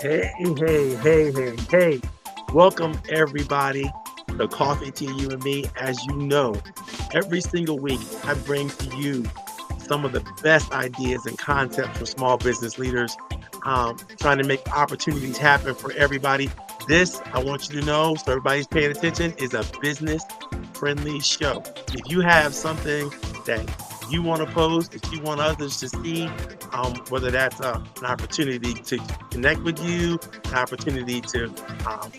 Hey. Welcome, everybody, to Coffee Tea, You and Me. As you know, every single week I bring to you some of the best ideas and concepts for small business leaders, trying to make opportunities happen for everybody. This, I want you to know, so everybody's paying attention, is a business friendly show. If you have something that you want to post, that you want others to see, whether that's an opportunity to connect with you, an opportunity to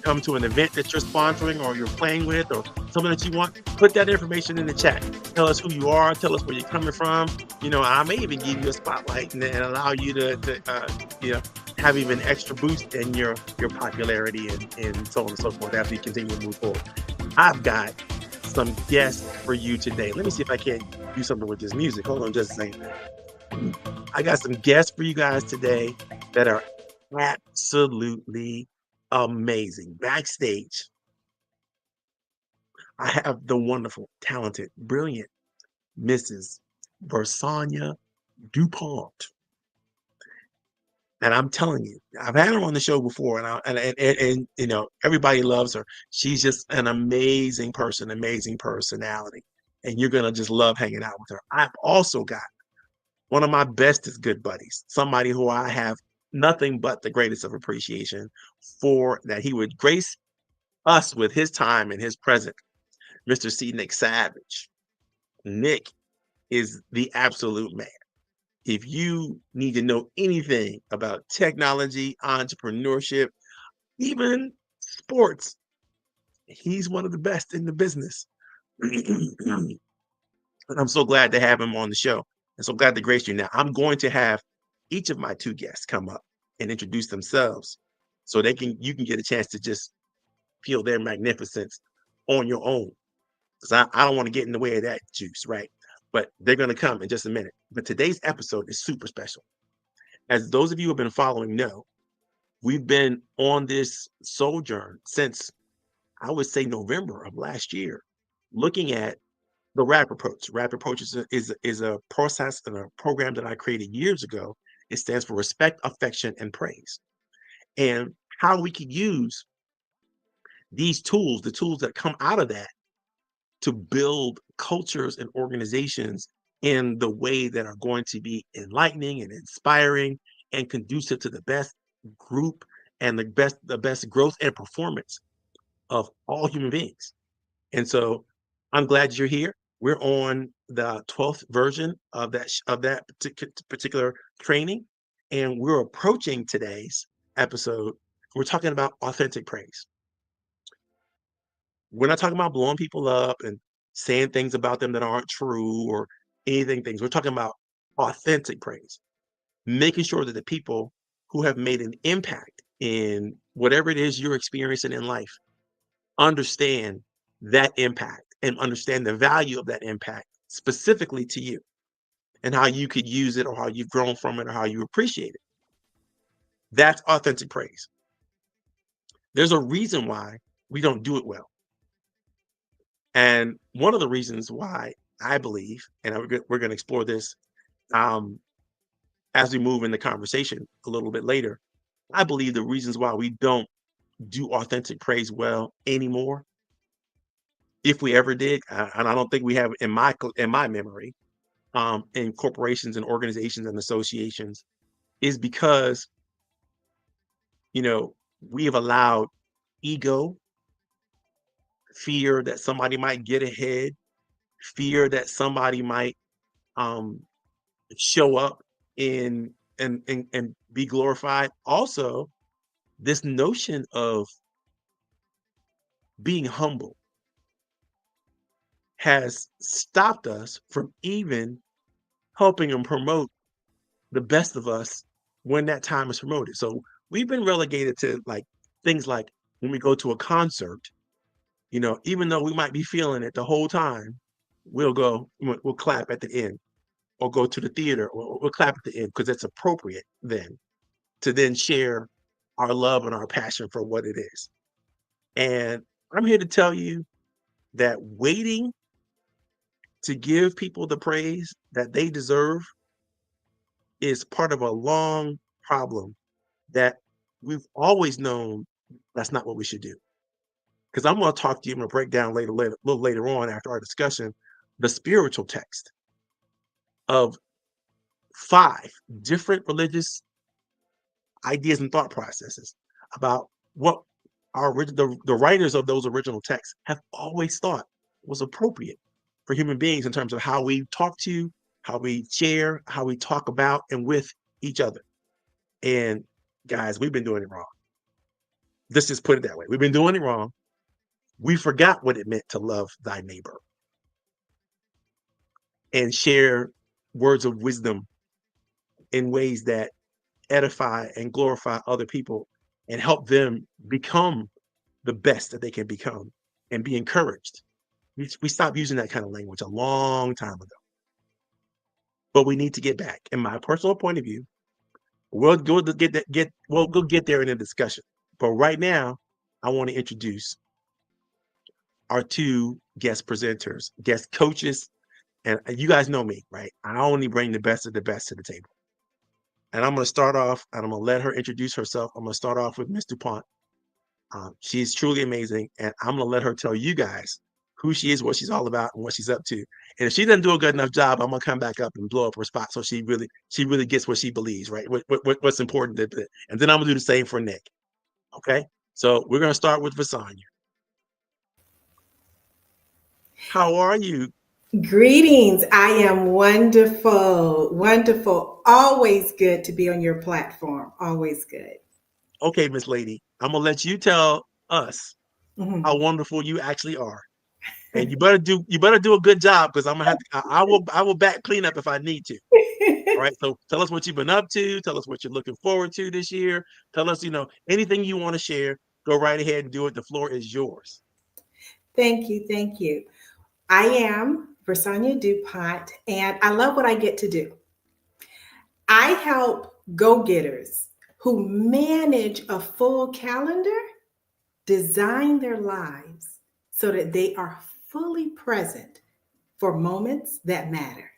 come to an event that you're sponsoring or you're playing with, or something that you want, put that information in the chat. Tell us who you are, tell us where you're coming from. I may even give you a spotlight and allow you to have even extra boost in your popularity and so on and so forth as we continue to move forward. I've got some guests for you today. Let me see if I can't do something with this music. Hold on just a second. I got some guests for you guys today that are absolutely amazing. Backstage, I have the wonderful, talented, brilliant Mrs. Versania DuPont. And I'm telling you, I've had her on the show before, and everybody loves her. She's just an amazing person, amazing personality, and you're gonna just love hanging out with her. I've also got one of my bestest good buddies, somebody who I have nothing but the greatest of appreciation for, that he would grace us with his time and his presence, Mr. C. Nick Savage. Nick is the absolute man. If you need to know anything about technology, entrepreneurship, even sports, he's one of the best in the business. And I'm so glad to have him on the show. And so glad to grace you. Now, I'm going to have each of my two guests come up and introduce themselves so you can get a chance to just feel their magnificence on your own. Because I don't want to get in the way of that juice, right? But they're going to come in just a minute. But today's episode is super special. As those of you who have been following know, we've been on this sojourn since, I would say, November of last year, looking at the RAPapproach. RAPapproach is a process and a program that I created years ago. It stands for respect, affection, and praise. And how we can use these tools, the tools that come out of that, to build cultures and organizations in the way that are going to be enlightening and inspiring and conducive to the best group and the best growth and performance of all human beings. And so I'm glad you're here. We're on the 12th version of that particular training, and we're approaching today's episode. We're talking about authentic praise. We're not talking about blowing people up and saying things about them that aren't true or anything things. We're talking about authentic praise, making sure that the people who have made an impact in whatever it is you're experiencing in life understand that impact and understand the value of that impact specifically to you and how you could use it or how you've grown from it or how you appreciate it. That's authentic praise. There's a reason why we don't do it well. And one of the reasons why I believe, and we're going to explore this as we move in the conversation a little bit later, I believe the reasons why we don't do authentic praise well anymore, if we ever did, and I don't think we have in my memory, in corporations and organizations and associations, is because we have allowed ego, fear that somebody might get ahead, fear that somebody might show up and be glorified. Also, this notion of being humble has stopped us from even helping and promote the best of us when that time is promoted. So we've been relegated to things like when we go to a concert, even though we might be feeling it the whole time, we'll clap at the end, or go to the theater, or we'll clap at the end because it's appropriate then to then share our love and our passion for what it is. And I'm here to tell you that waiting to give people the praise that they deserve is part of a long problem that we've always known that's not what we should do. Because I'm going to talk to you, I'm going to break down a little later on after our discussion, the spiritual text of 5 different religious ideas and thought processes about what the writers of those original texts have always thought was appropriate for human beings in terms of how we talk to, how we share, how we talk about and with each other. And guys, we've been doing it wrong. Let's just put it that way. We've been doing it wrong. We forgot what it meant to love thy neighbor and share words of wisdom in ways that edify and glorify other people and help them become the best that they can become and be encouraged. We stopped using that kind of language a long time ago, but we need to get back. In my personal point of view, we'll go get there in a discussion. But right now, I want to introduce our 2 guest presenters, guest coaches, and you guys know me, right? I only bring the best of the best to the table. And I'm going to start off, and I'm going to let her introduce herself. I'm going to start off with Miss DuPont. She's truly amazing, and I'm going to let her tell you guys who she is, what she's all about, and what she's up to. And if she doesn't do a good enough job, I'm going to come back up and blow up her spot so she really gets what she believes, right? What's important. And then I'm going to do the same for Nick. Okay? So we're going to start with Vasanya. How are you? Greetings. I am wonderful. Wonderful. Always good to be on your platform. Always good. Okay, Miss Lady, I'm going to let you tell us how Mhm. wonderful you actually are. And you better do a good job because I'm gonna have to, I will back clean up if I need to. All right. So tell us what you've been up to. Tell us what you're looking forward to this year. Tell us, anything you want to share. Go right ahead and do it. The floor is yours. Thank you. Thank you. I am Versania DuPont, and I love what I get to do. I help go getters who manage a full calendar design their lives so that they are fully present for moments that matter.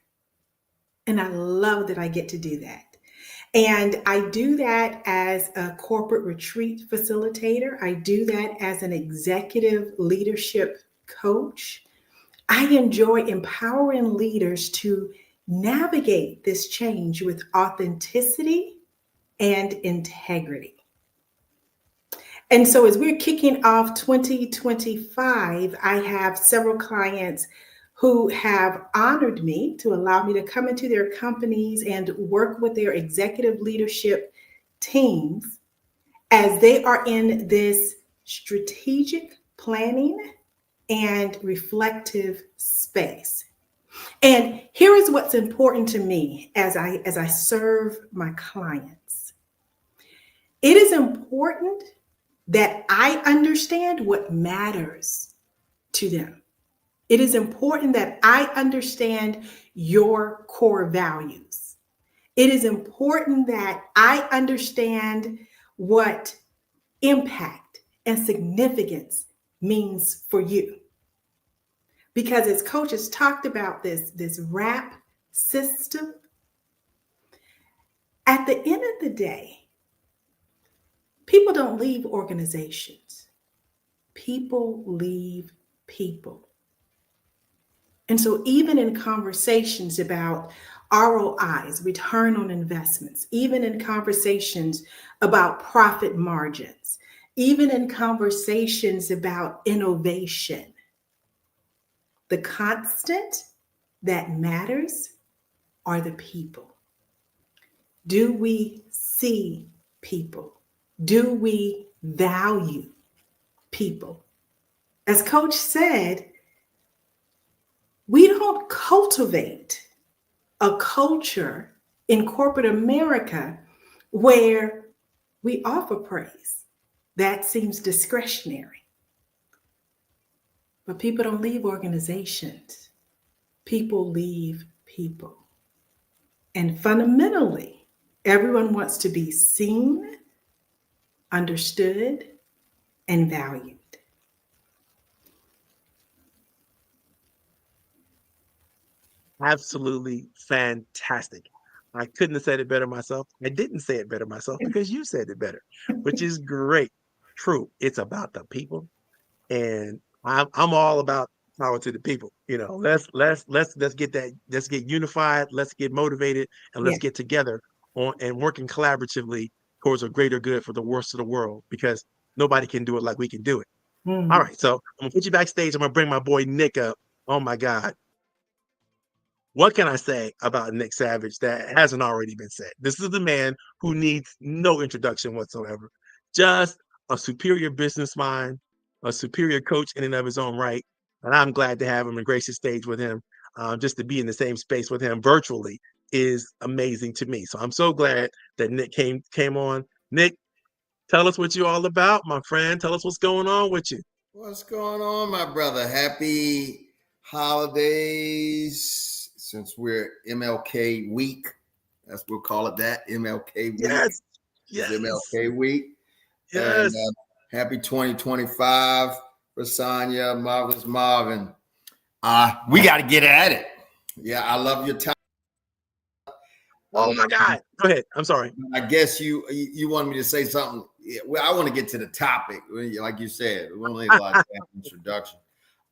And I love that I get to do that. And I do that as a corporate retreat facilitator. I do that as an executive leadership coach. I enjoy empowering leaders to navigate this change with authenticity and integrity. And so, as we're kicking off 2025, I have several clients who have honored me to allow me to come into their companies and work with their executive leadership teams as they are in this strategic planning and reflective space. And here is what's important to me as I serve my clients. It is important that I understand what matters to them. It is important that I understand your core values. It is important that I understand what impact and significance means for you. Because as coaches talked about this RAP system, at the end of the day, people don't leave organizations. People leave people. And so, even in conversations about ROIs, return on investments, even in conversations about profit margins, even in conversations about innovation, the constant that matters are the people. Do we see people? Do we value people? As Coach said, we don't cultivate a culture in corporate America where we offer praise. That seems discretionary. But people don't leave organizations, people leave people. And fundamentally, everyone wants to be seen, understood, and valued. Absolutely fantastic. I couldn't have said it better myself. I didn't say it better myself because you said it better, which is great. True. It's about the people. And I'm all about power to the people. Let's get that. Let's get unified. Let's get motivated, and let's Yeah. get together on and working collaboratively towards a greater good for the worst of the world. Because nobody can do it like we can do it. All Mhm. right, so I'm gonna put you backstage. I'm gonna bring my boy Nick up. Oh my God, what can I say about Nick Savage that hasn't already been said? This is the man who needs no introduction whatsoever. Just a superior business mind, a superior coach in and of his own right. And I'm glad to have him and grace the stage with him. Just to be in the same space with him virtually is amazing to me. So I'm so glad that Nick came on. Nick, tell us what you're all about, my friend. Tell us what's going on with you. What's going on, my brother? Happy holidays. Since we're MLK week, that's we'll call it that. MLK week. Yes, It's yes, MLK week. And yes. happy 2025 for Sonya, Marvelous Marvin. We got to get at it. Yeah, I love your time. Oh my God. Go ahead. I'm sorry. I guess you wanted me to say something. Yeah, well, I want to get to the topic. Like you said, we don't need a lot of introduction.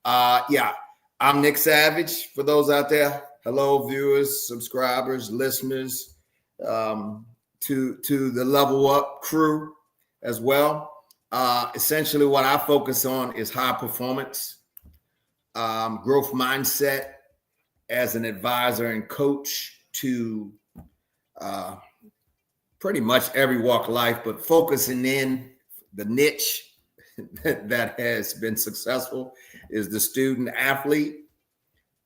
Yeah, I'm Nick Savage. For those out there, hello, viewers, subscribers, listeners, to the Level Up crew as well. Essentially, what I focus on is high performance, growth mindset as an advisor and coach to pretty much every walk of life, but focusing in the niche that has been successful is the student athlete,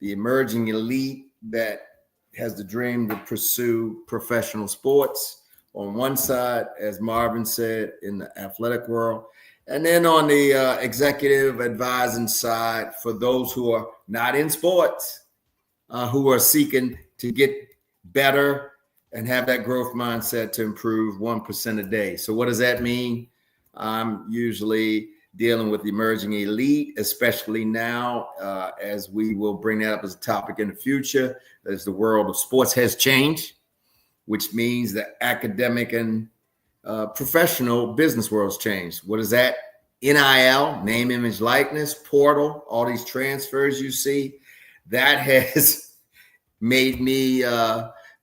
the emerging elite that has the dream to pursue professional sports on one side, as Marvin said, in the athletic world. And then on the executive advising side, for those who are not in sports, who are seeking to get better and have that growth mindset to improve 1% a day. So what does that mean? I'm usually dealing with the emerging elite, especially now, as we will bring that up as a topic in the future, as the world of sports has changed, which means the academic and professional business world's changed. What is that? NIL, name, image, likeness, portal, all these transfers you see, that has made me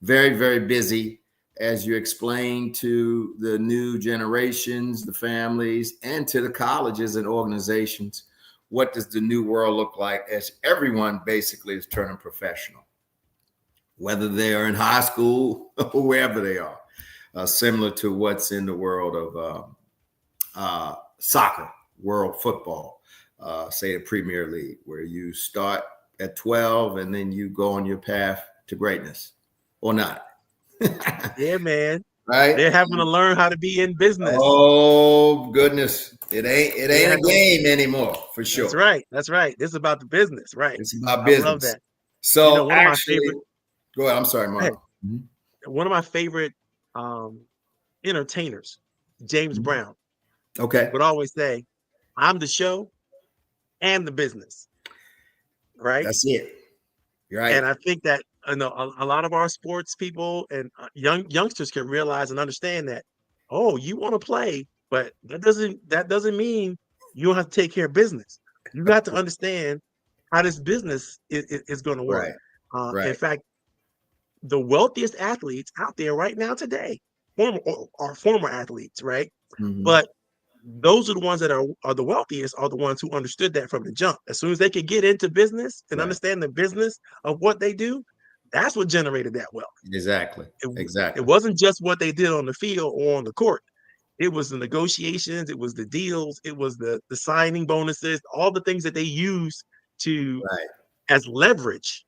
very, very busy as you explain to the new generations, the families, and to the colleges and organizations, what does the new world look like as everyone basically is turning professional, whether they are in high school or wherever they are, similar to what's in the world of soccer, world football, say a Premier League, where you start at 12 and then you go on your path to greatness or not. Yeah, man. Right? They're having to learn how to be in business. Oh goodness. It ain't a game anymore, for sure. That's right. That's right. This is about the business, right? It's about I business. love that. So One of my actually, favorite go ahead. I'm sorry, Mark. one of my favorite entertainers, James Brown, Okay. would always say, I'm the show and the business. Right. That's it. You're right. And I think that a lot of our sports people and youngsters can realize and understand that, oh, you want to play, but that doesn't mean you don't have to take care of business. You got to understand how this business is going to work. Right. In fact, the wealthiest athletes out there right now today are former athletes, right? But those are the ones that are the wealthiest, are the ones who understood that from the jump. As soon as they could get into business and understand the business of what they do, that's what generated that wealth. Exactly. It wasn't just what they did on the field or on the court. It was the negotiations, it was the deals, it was the signing bonuses, all the things that they used to as leverage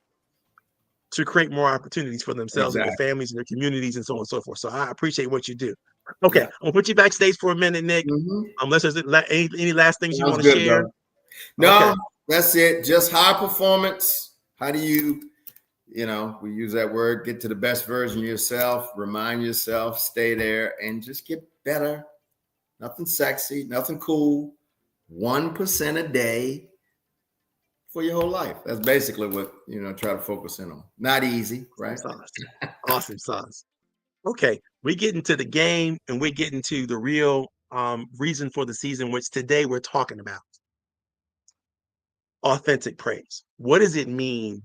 to create more opportunities for themselves and their families and their communities and so on and so forth. So I appreciate what you do. Okay, I'm gonna put you backstage for a minute, Nick. Unless there's any last things you want to share. Brother. No, that's it. Just high performance. How do you, we use that word, get to the best version of yourself, remind yourself, stay there, and just get better. Nothing sexy, nothing cool. 1% a day for your whole life. That's basically what, try to focus in on. Not easy, right? Awesome sauce. Okay, we get into the game and we get into the real reason for the season, which today we're talking about authentic praise. What does it mean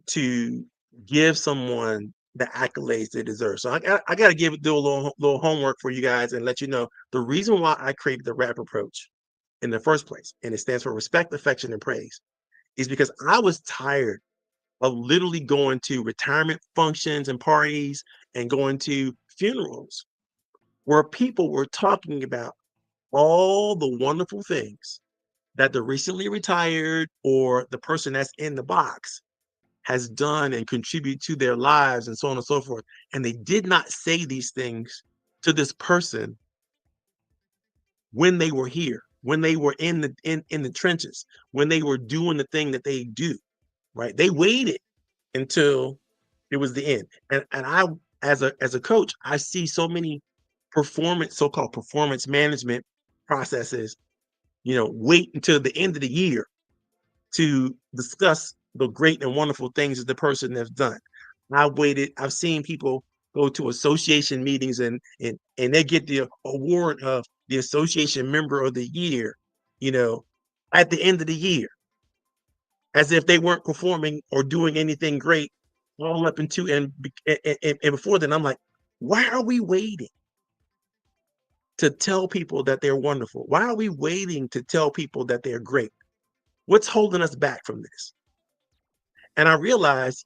to give someone the accolades they deserve? So I got to do a little homework for you guys and let you know the reason why I created the RAP approach in the first place, and it stands for respect, affection, and praise, is because I was tired of literally going to retirement functions and parties and going to funerals where people were talking about all the wonderful things that the recently retired or the person that's in the box has done and contribute to their lives and so on and so forth. And they did not say these things to this person when they were here, when they were in the trenches, when they were doing the thing that they do, right? They waited until it was the end. And I, as a coach, I see so many so-called performance management processes, wait until the end of the year to discuss the great and wonderful things that the person has done. I've seen people go to association meetings and they get the award of the association member of the year, at the end of the year, as if they weren't performing or doing anything great all up into and before then. I'm like, why are we waiting to tell people that they're wonderful? Why are we waiting to tell people that they're great? What's holding us back from this? And I realized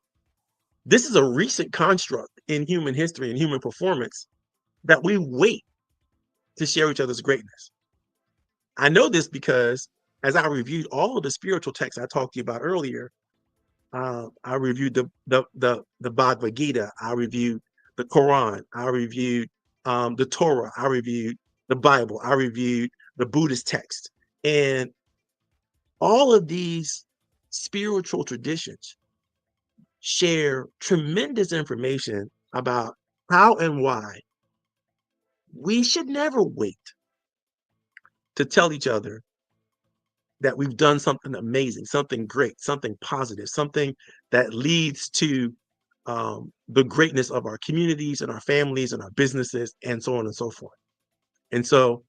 this is a recent construct in human history and human performance that we wait to share each other's greatness. I know this because as I reviewed all of the spiritual texts I talked to you about earlier, I reviewed the Bhagavad Gita, I reviewed the Quran, I reviewed the Torah, I reviewed the Bible, I reviewed the Buddhist text, and all of these spiritual traditions share tremendous information about how and why we should never wait to tell each other that we've done something amazing, something great, something positive, something that leads to the greatness of our communities and our families and our businesses and so on and so forth. And so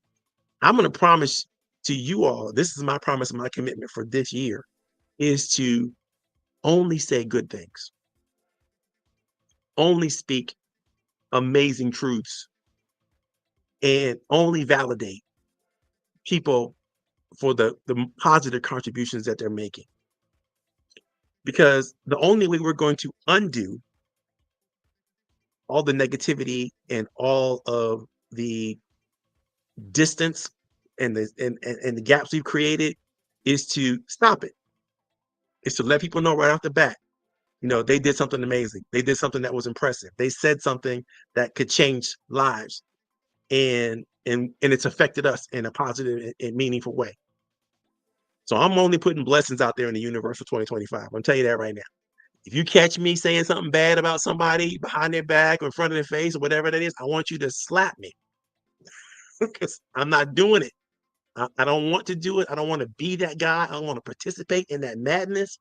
I'm going to promise to you all, this is my promise and my commitment for this year, is to only say good things, only speak amazing truths, and only validate people for the positive contributions that they're making. Because the only way we're going to undo all the negativity and all of the distance and the gaps we've created is to stop it. Is to let people know right off the bat, they did something amazing. They did something that was impressive. They said something that could change lives, and it's affected us in a positive and meaningful way. So I'm only putting blessings out there in the universe for 2025. I'm telling you that right now. If you catch me saying something bad about somebody behind their back or in front of their face or whatever that is, I want you to slap me because I'm not doing it. I don't want to do it. I don't want to be that guy. I don't want to participate in that madness.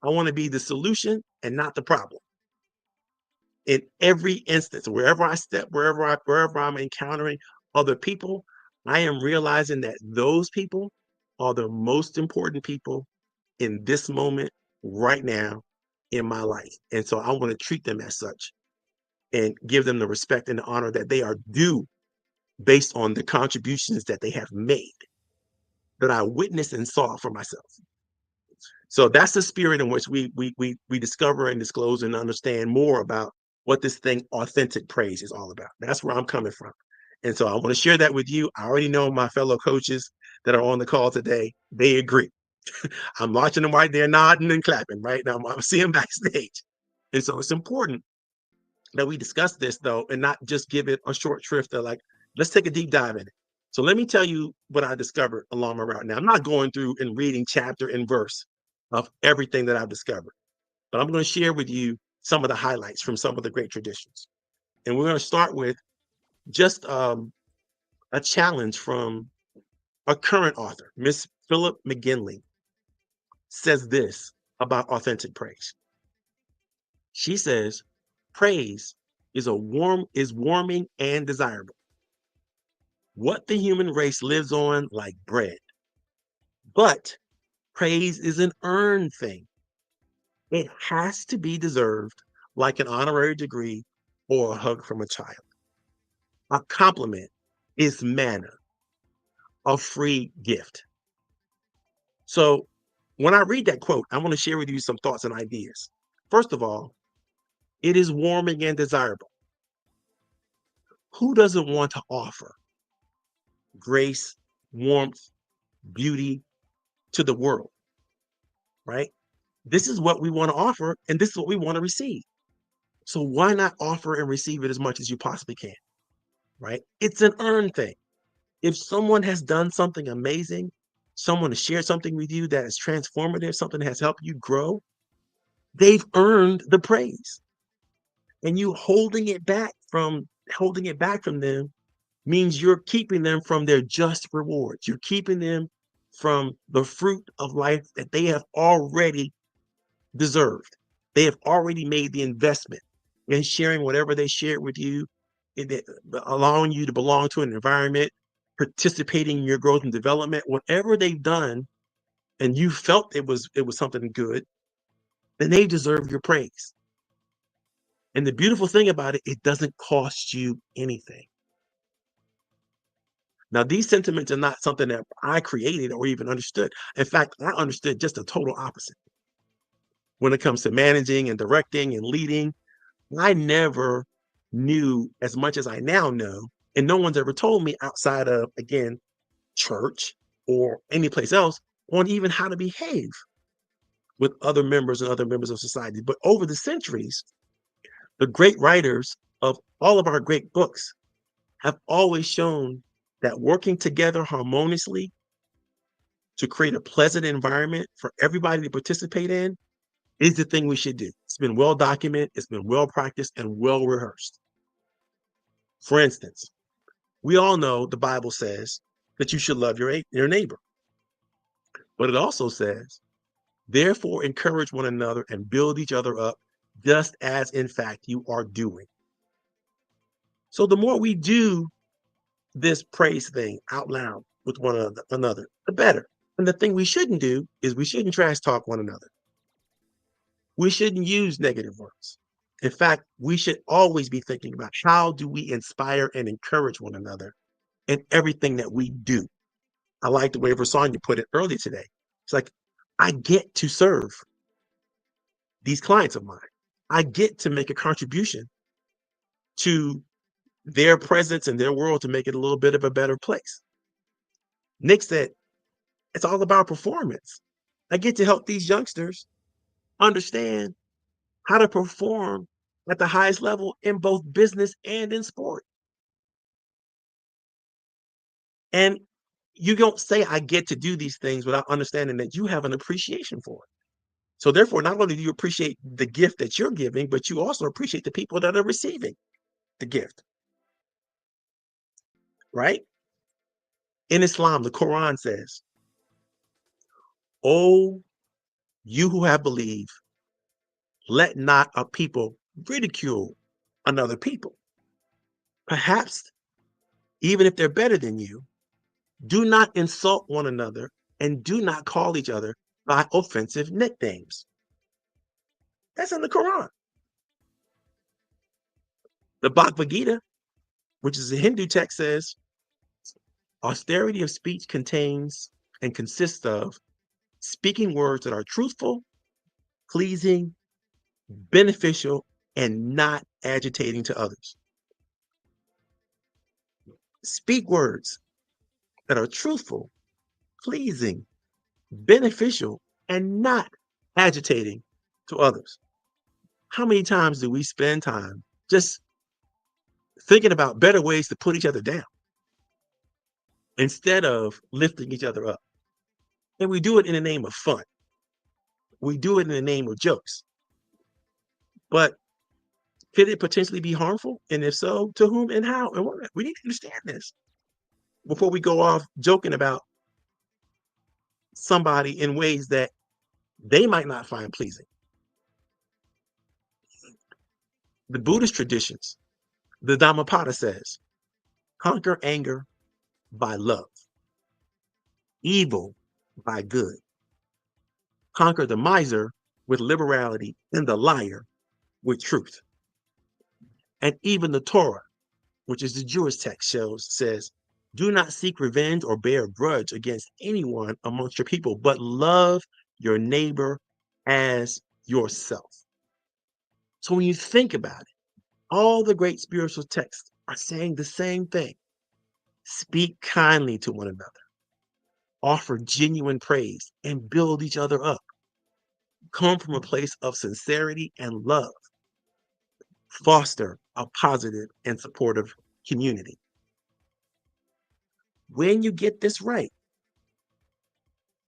I want to be the solution and not the problem. In every instance, wherever I step, wherever I'm encountering other people, I am realizing that those people are the most important people in this moment right now in my life. And so I want to treat them as such and give them the respect and the honor that they are due based on the contributions that they have made, that I witnessed and saw for myself. So that's the spirit in which we discover and disclose and understand more about what this thing authentic praise is all about. That's where I'm coming from. And so I want to share that with you. I already know my fellow coaches that are on the call today, they agree. I'm watching them right there nodding and clapping right now. I'm seeing backstage. And so it's important that we discuss this though, and not just give it a short shrift of like, let's take a deep dive in it. So let me tell you what I discovered along my route. Now, I'm not going through and reading chapter and verse of everything that I've discovered, but I'm going to share with you some of the highlights from some of the great traditions. And we're going to start with just a challenge from a current author, Miss Philip McGinley, says this about authentic praise. She says, praise is warming and desirable. What the human race lives on like bread. But praise is an earned thing. It has to be deserved, like an honorary degree or a hug from a child. A compliment is manna, a free gift. So when I read that quote, I want to share with you some thoughts and ideas. First of all, it is warming and desirable. Who doesn't want to offer grace, warmth, beauty to the world, right? This is what we want to offer, and this is what we want to receive. So why not offer and receive it as much as you possibly can, right? It's an earned thing. If someone has done something amazing, someone has shared something with you that is transformative, something that has helped you grow, they've earned the praise. And you holding it back from them means you're keeping them from their just rewards. You're keeping them from the fruit of life that they have already deserved. They have already made the investment in sharing whatever they shared with you, allowing you to belong to an environment, participating in your growth and development, whatever they've done, and you felt it was something good, then they deserve your praise. And the beautiful thing about it, it doesn't cost you anything. Now, these sentiments are not something that I created or even understood. In fact, I understood just the total opposite. When it comes to managing and directing and leading, I never knew as much as I now know. And no one's ever told me outside of, again, church or any place else on even how to behave with other members and other members of society. But over the centuries, the great writers of all of our great books have always shown that working together harmoniously to create a pleasant environment for everybody to participate in is the thing we should do. It's been well documented, it's been well practiced, and well rehearsed. For instance, we all know the Bible says that you should love your neighbor, but it also says, therefore, encourage one another and build each other up, just as in fact you are doing. So the more we do this praise thing out loud with one another, the better. And the thing we shouldn't do is we shouldn't trash talk one another. We shouldn't use negative words. In fact, we should always be thinking about how do we inspire and encourage one another in everything that we do. I like the way Versanya put it earlier today. It's like, I get to serve these clients of mine. I get to make a contribution to their presence and their world to make it a little bit of a better place. Nick said, it's all about performance. I get to help these youngsters understand how to perform at the highest level in both business and in sport. And you don't say, I get to do these things without understanding that you have an appreciation for it. So therefore, not only do you appreciate the gift that you're giving, but you also appreciate the people that are receiving the gift. Right? In Islam, the Quran says, "O you who have believed, let not a people ridicule another people. Perhaps, even if they're better than you, do not insult one another and do not call each other by offensive nicknames." That's in the Quran. The Bhagavad Gita, which is a Hindu text, says, austerity of speech contains and consists of speaking words that are truthful, pleasing, beneficial, and not agitating to others. Speak words that are truthful, pleasing, beneficial, and not agitating to others. How many times do we spend time just thinking about better ways to put each other down instead of lifting each other up? And we do it in the name of fun. We do it in the name of jokes. But could it potentially be harmful? And if so, to whom and how? And what? We need to understand this before we go off joking about somebody in ways that they might not find pleasing. The Buddhist traditions, the Dhammapada says, conquer anger by love, evil by good, conquer the miser with liberality, and the liar with truth. And even the Torah, which is the Jewish text, says, do not seek revenge or bear a grudge against anyone amongst your people, but love your neighbor as yourself. So when you think about it, all the great spiritual texts are saying the same thing. Speak kindly to one another, offer genuine praise, and build each other up. Come from a place of sincerity and love. Foster a positive and supportive community. When you get this right,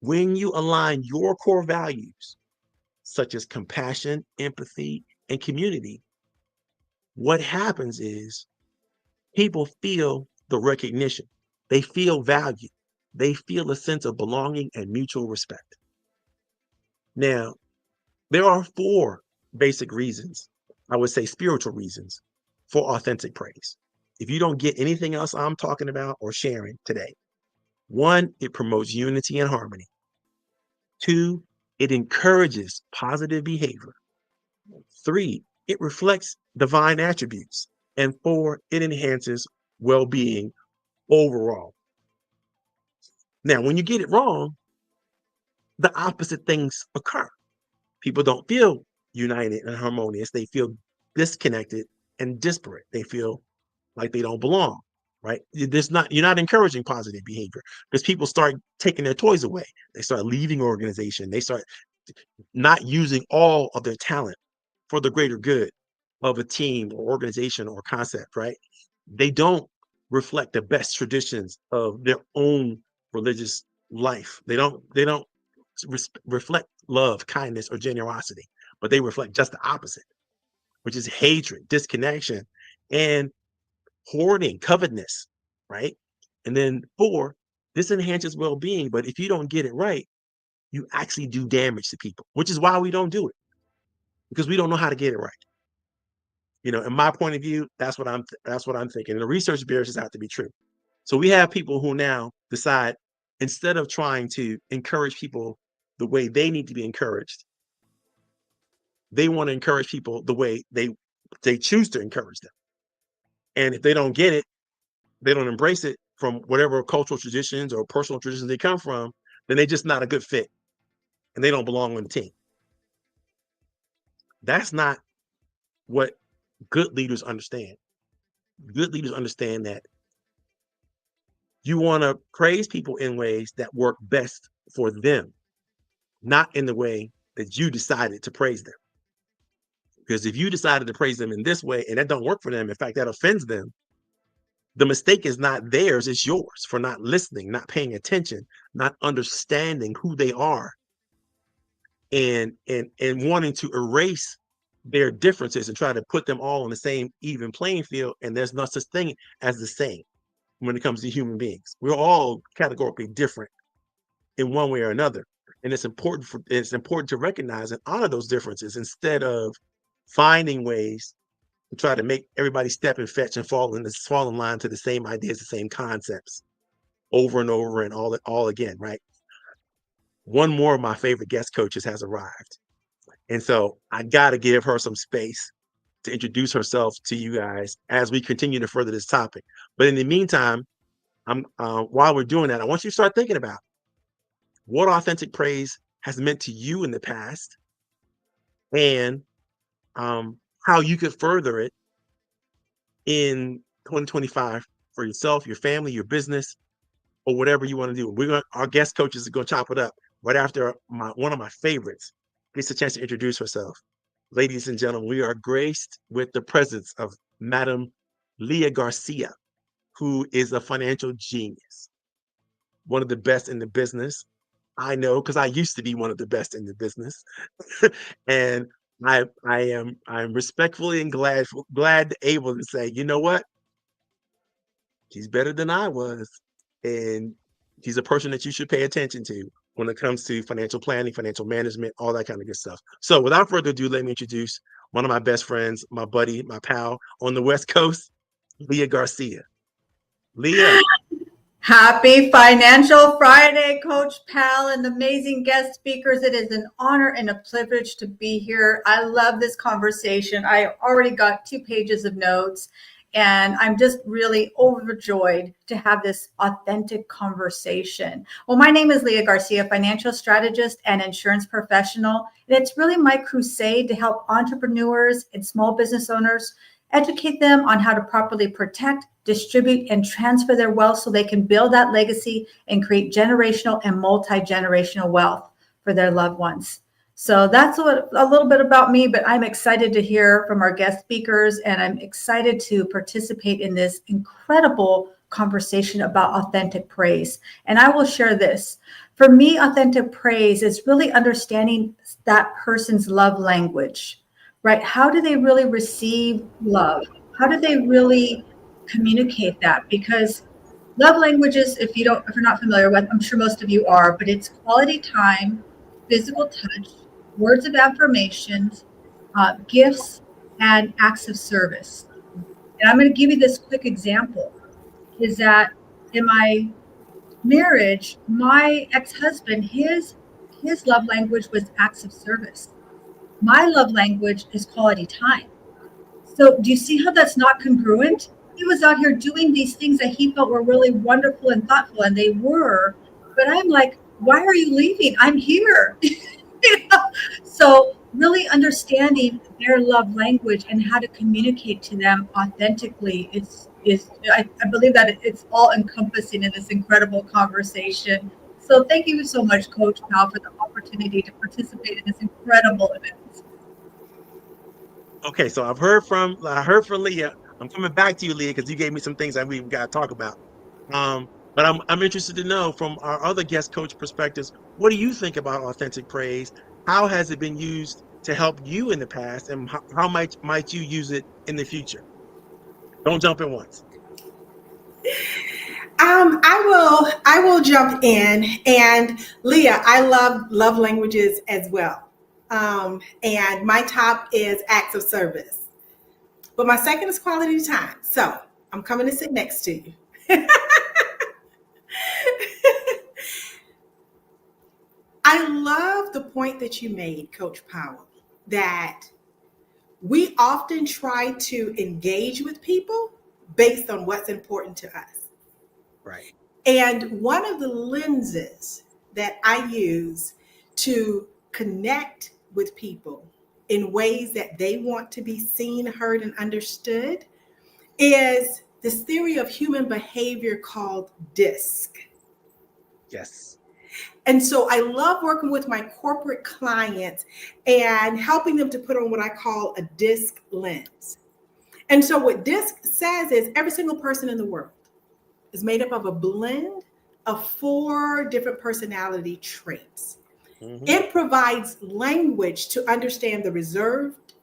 when you align your core values, such as compassion, empathy, and community, what happens is people feel the recognition. They feel value. They feel a sense of belonging and mutual respect. Now, there are 4 basic reasons, I would say spiritual reasons, for authentic praise. If you don't get anything else I'm talking about or sharing today, 1, it promotes unity and harmony. 2, it encourages positive behavior. 3, it reflects divine attributes. And 4, it enhances well-being overall. Now, when you get it wrong, the opposite things occur. People don't feel united and harmonious. They feel disconnected and disparate. They feel like they don't belong, right? You're not encouraging positive behavior because people start taking their toys away. They start leaving organization. They start not using all of their talent for the greater good of a team or organization or concept, right? They don't reflect the best traditions of their own religious life. They don't reflect love, kindness, or generosity, but they reflect just the opposite, which is hatred, disconnection, and hoarding, covetousness, right? And then 4, this enhances well-being, but if you don't get it right, you actually do damage to people, which is why we don't do it, because we don't know how to get it right. In my point of view, that's what I'm thinking. And the research bears this out to be true. So we have people who now decide, instead of trying to encourage people the way they need to be encouraged, they want to encourage people the way they choose to encourage them. And if they don't get it, they don't embrace it from whatever cultural traditions or personal traditions they come from, then they're just not a good fit and they don't belong on the team. That's not what good leaders understand. Good leaders understand that you want to praise people in ways that work best for them, not in the way that you decided to praise them. Because if you decided to praise them in this way and that don't work for them, in fact, that offends them, the mistake is not theirs, it's yours for not listening, not paying attention, not understanding who they are, and wanting to erase their differences and try to put them all on the same even playing field. And there's no such thing as the same when it comes to human beings. We're all categorically different in one way or another. And it's important to recognize and honor those differences instead of finding ways to try to make everybody step and fetch and fall in line to the same ideas, the same concepts over and over and all again, right? One more of my favorite guest coaches has arrived. And so I got to give her some space to introduce herself to you guys as we continue to further this topic. But in the meantime, while we're doing that, I want you to start thinking about what authentic praise has meant to you in the past and how you could further it in 2025 for yourself, your family, your business, or whatever you want to do. Our guest coaches are going to chop it up right after one of my favorites gets a chance to introduce herself. Ladies and gentlemen, we are graced with the presence of Madam Leah Garcia, who is a financial genius, one of the best in the business. I know because I used to be one of the best in the business, and I'm respectfully and glad able to say, you know what, she's better than I was, and she's a person that you should pay attention to when it comes to financial planning, financial management, all that kind of good stuff. So without further ado, let me introduce one of my best friends, my buddy, my pal on the West Coast, Leah Garcia. Leah. Happy Financial Friday, Coach Powell and amazing guest speakers. It is an honor and a privilege to be here. I love this conversation. I already got 2 pages of notes, and I'm just really overjoyed to have this authentic conversation. Well, my name is Leah Garcia, financial strategist and insurance professional, and it's really my crusade to help entrepreneurs and small business owners educate them on how to properly protect, distribute, and transfer their wealth so they can build that legacy and create generational and multi-generational wealth for their loved ones. So that's a little bit about me, but I'm excited to hear from our guest speakers, and I'm excited to participate in this incredible conversation about authentic praise. And I will share this. For me, authentic praise is really understanding that person's love language. Right? How do they really receive love? How do they really communicate that? Because love languages, if you're not familiar with, I'm sure most of you are, but it's quality time, physical touch, words of affirmations, gifts, and acts of service. And I'm going to give you this quick example, is that in my marriage, my ex-husband, his love language was acts of service. My love language is quality time. So do you see how that's not congruent? He was out here doing these things that he felt were really wonderful and thoughtful, and they were. But I'm like, why are you leaving? I'm here. So really understanding their love language and how to communicate to them authentically is I believe that it's all encompassing in this incredible conversation. So thank you so much, Coach Powell, for the opportunity to participate in this incredible event. Okay, so I heard from Leah. I'm coming back to you, Leah, because you gave me some things that we've got to talk about. But I'm interested to know from our other guest coach perspectives, what do you think about authentic praise? How has it been used to help you in the past, and how might you use it in the future? Don't jump in once. I will jump in, and Leah, I love languages as well. And my top is acts of service, but my second is quality time. So I'm coming to sit next to you. I love the point that you made, Coach Powell, that we often try to engage with people based on what's important to us. Right. And one of the lenses that I use to connect with people in ways that they want to be seen, heard, and understood is this theory of human behavior called DISC. Yes. And so I love working with my corporate clients and helping them to put on what I call a DISC lens. And so what DISC says is every single person in the world is made up of a blend of 4 different personality traits. Mm-hmm. It provides language to understand the reserved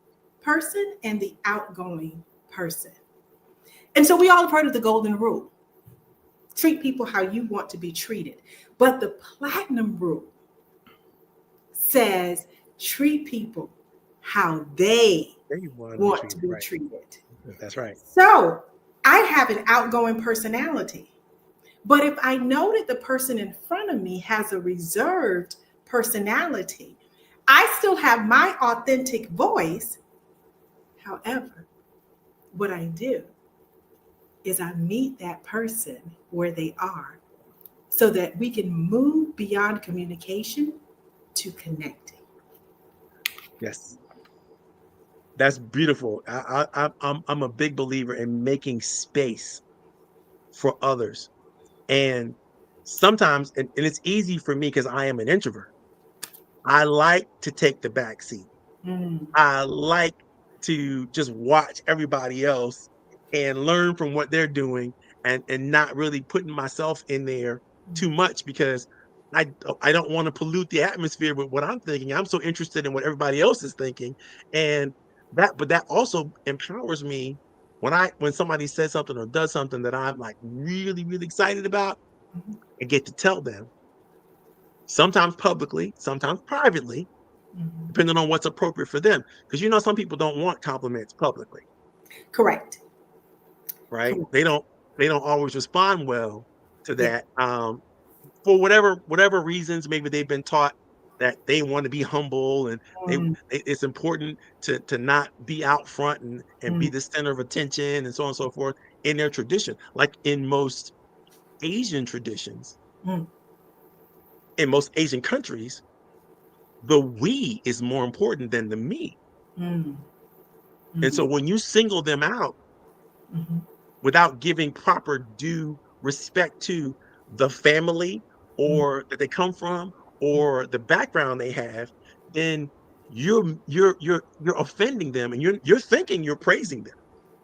person and the outgoing person. And so we all have heard of the golden rule. Treat people how you want to be treated. But the platinum rule says treat people how they want to be treated. That's right. So I have an outgoing personality. But if I know that the person in front of me has a reserved personality, I still have my authentic voice. However, what I do is I meet that person where they are so that we can move beyond communication to connecting. Yes. That's beautiful. I'm a big believer in making space for others. And sometimes, and it's easy for me because I am an introvert. I like to take the back seat. I like to just watch everybody else and learn from what they're doing and not really putting myself in there too much because I don't want to pollute the atmosphere with what I'm thinking. I'm so interested in what everybody else is thinking. But that also empowers me when somebody says something or does something that I'm like really, really excited about, I get to tell them, sometimes publicly, sometimes privately, depending on what's appropriate for them. Because some people don't want compliments publicly, Correct. right? Correct. They don't always respond well to Yeah. that. For whatever reasons, maybe they've been taught that they want to be humble, and it's important to not be out front and be Mm. the center of attention, and so on and so forth in their tradition. Like in most Asian traditions, Mm. in most Asian countries, the we is more important than the me. Mm. And so when you single them out Mhm. without giving proper due respect to the family Mm. or that they come from or the background they have, then you're offending them, and you're thinking you're praising them,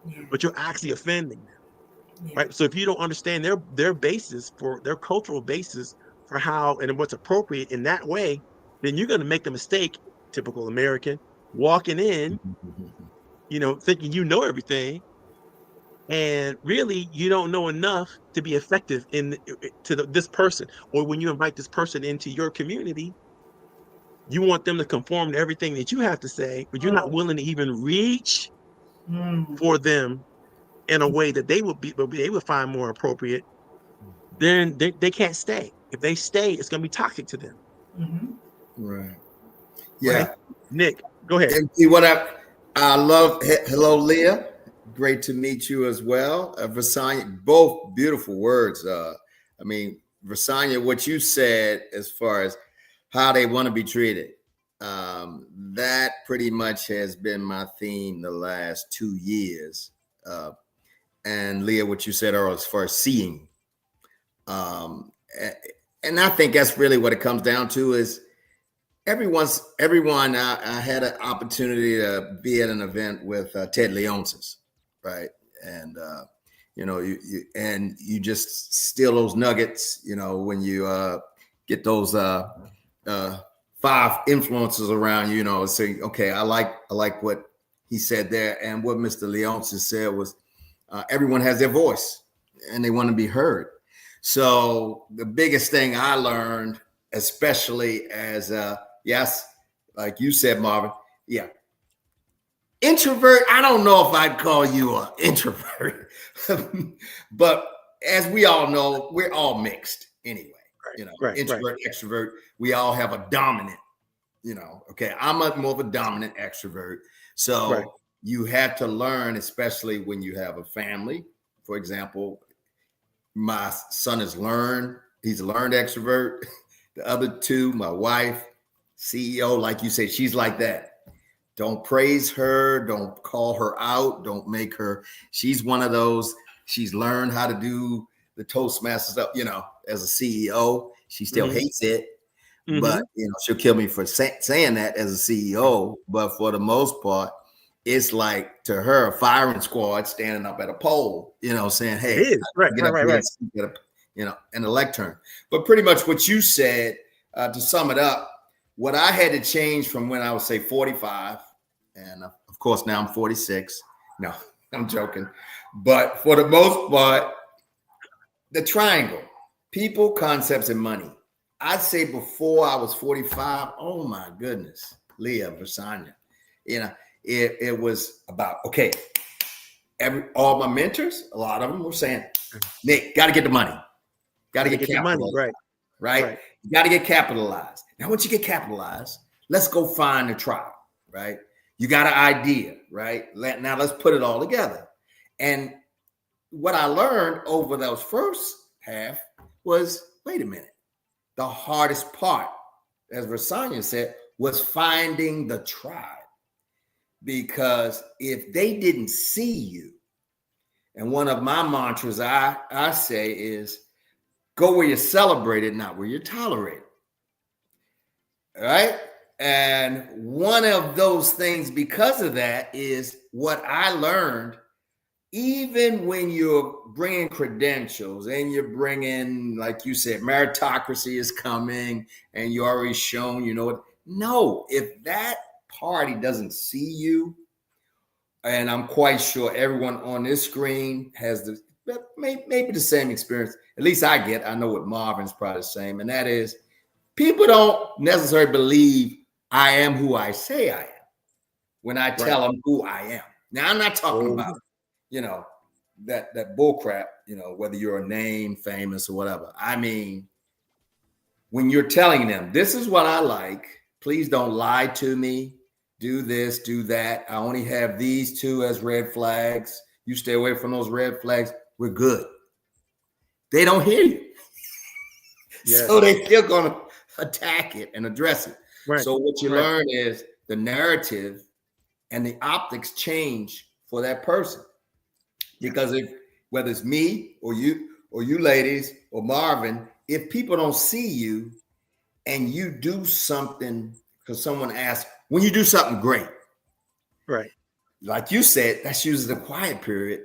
Yeah. but you're actually offending them, Yeah. right? So if you don't understand their basis for their cultural basis for how and what's appropriate in that way, then you're going to make the mistake, typical American, walking in, thinking you know everything, and really you don't know enough to be effective this person. Or when you invite this person into your community, you want them to conform to everything that you have to say, but you're not willing to even reach Mm. for them in a way that they would find more appropriate. Then they can't stay. If they stay, it's going to be toxic to them. Mhm. Right. Right? Yeah. Nick, go ahead. And see what I love. Hello, Leah. Great to meet you as well. Vasanya, both beautiful words. I mean, Vasanya, what you said as far as how they want to be treated, that pretty much has been my theme the last 2 years. And Leah, what you said earlier as far as seeing. And I think that's really what it comes down to is everyone. I had an opportunity to be at an event with Ted Leonsis, right? And you just steal those nuggets, when you get those 5 influences around you, saying, okay, I like what he said there, and what Mr. Leonsis said was, everyone has their voice and they want to be heard. So the biggest thing I learned, especially as yes, like you said, Marvin, yeah, introvert. I don't know if I'd call you an introvert, but as we all know, we're all mixed anyway. Right. Introvert, extrovert. We all have a dominant. Okay, I'm more of a dominant extrovert. So Right. you have to learn, especially when you have a family. For example, my son he's a learned extrovert. The other 2, my wife, CEO, like you said, she's like that. Don't praise her. Don't call her out. Don't make her. She's one of those. She's learned how to do the Toastmasters up, as a CEO. She still hates it, but she'll kill me for saying that as a CEO. But for the most part, it's like to her a firing squad standing up at a pole, saying, "Hey, It is. Right. get up here and speak at in a lectern." But pretty much what you said, to sum it up, what I had to change from when I was, say, 45, and of course now I'm 46. No, I'm joking. But for the most part, the triangle, people, concepts, and money. I'd say before I was 45, oh my goodness, Leah, Vasanya, it was about, okay, all my mentors, a lot of them were saying, Nick, got to get the money. Got to get capitalized. Money, right? You got to get capitalized. Now, once you get capitalized, let's go find a trial, right? You got an idea, right? Now let's put it all together. And what I learned over those first half was, wait a minute. The hardest part, as Vasanya said, was finding the tribe. Because if they didn't see you, and one of my mantras I say is, go where you're celebrated, not where you're tolerated. All right? And one of those things, because of that, is what I learned. Even when you're bringing credentials and you're bringing, like you said, meritocracy is coming and you already shown, no, if that party doesn't see you, and I'm quite sure everyone on this screen has maybe the same experience, at least I know what Marvin's probably the same, and that is people don't necessarily believe I am who I say I am when I tell them who I am. Now, I'm not talking about, that bull crap, whether you're a name, famous or whatever. I mean, when you're telling them, this is what I like, please don't lie to me, do this, do that. I only have these two as red flags. You stay away from those red flags. We're good. They don't hear you. Yes. So they're still going to attack it and address it. Right. So what you learn is the narrative and the optics change for that person. Because whether it's me or you ladies or Marvin, if people don't see you and you do something, because someone asked, when you do something great, right? Like you said, that's usually the quiet period.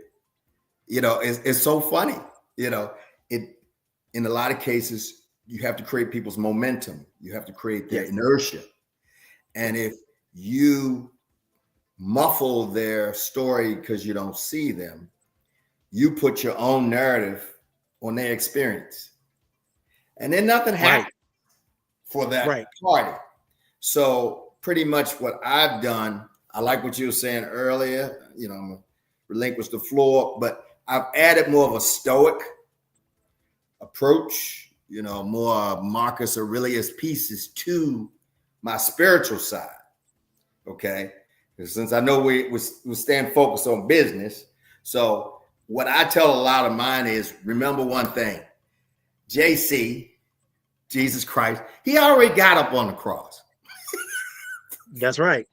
It's so funny. In a lot of cases, you have to create people's momentum. You have to create their inertia. And if you muffle their story because you don't see them, you put your own narrative on their experience. And then nothing happens for that party. So pretty much what I've done, I like what you were saying earlier, I'm gonna relinquish the floor, but I've added more of a stoic approach, more Marcus Aurelius pieces to my spiritual side. Okay. Since I know we stand focused on business. So what I tell a lot of mine is, remember one thing, JC, Jesus Christ, he already got up on the cross. That's right.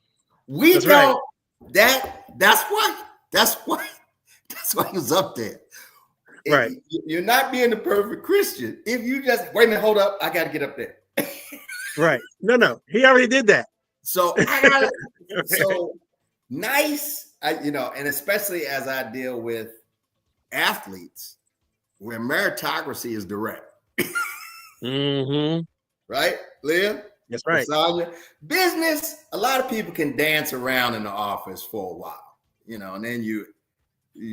That's don't. Right. That's why he was up there. Right. You're not being the perfect Christian if you just wait a minute, hold up, I got to get up there. Right. No, he already did that. So I got it. So nice, and especially as I deal with athletes where meritocracy is direct. Mm-hmm. Right, Leah? That's right. Lasagna. Business, a lot of people can dance around in the office for a while, and then you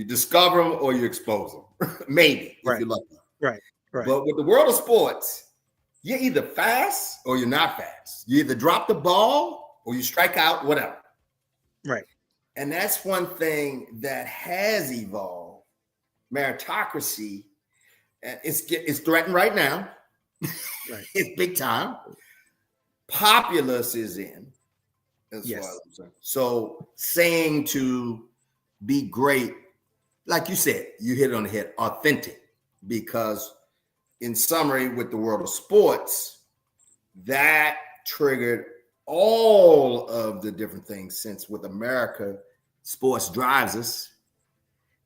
discover them or you expose them. Maybe, if you're lucky. Right. But with the world of sports, you're either fast or you're not fast. You either drop the ball or you strike out, whatever. Right. And that's one thing that has evolved. Meritocracy, it's threatened right now. Right. It's big time. Populace is in. So saying to be great, like you said, you hit it on the head, authentic. Because in summary, with the world of sports, that triggered all of the different things, since with America, sports drives us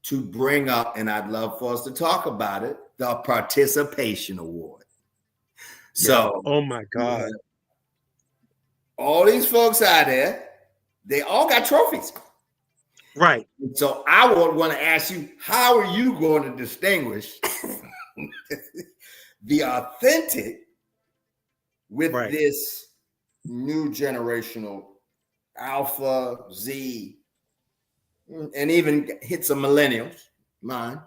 to bring up, and I'd love for us to talk about it, the participation award. So, oh my God. All these folks out there, they all got trophies. Right. So I would want to ask you, how are you going to distinguish the authentic with this new generational Alpha, Z, and even hit some millennials, mine?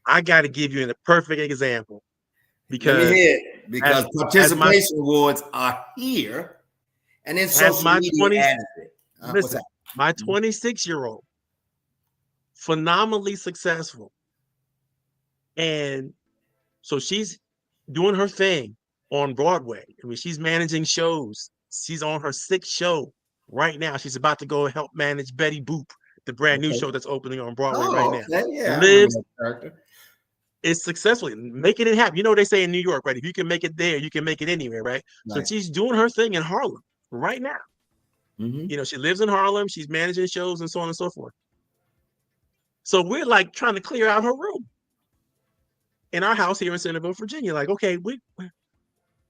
I got to give you a perfect example. Because participation awards are here, and then social media added it. My 26-year-old, phenomenally successful, and so she's doing her thing on Broadway. I mean, she's managing shows. She's on her 6th show right now. She's about to go help manage Betty Boop, the brand new show that's opening on Broadway right now. Yeah, lives. It's successfully making it happen. They say in New York, right? If you can make it there, you can make it anywhere, right? So she's doing her thing in Harlem right now. Mm-hmm. She lives in Harlem. She's managing shows and so on and so forth. So we're like trying to clear out her room in our house here in Centerville, Virginia. Like, okay,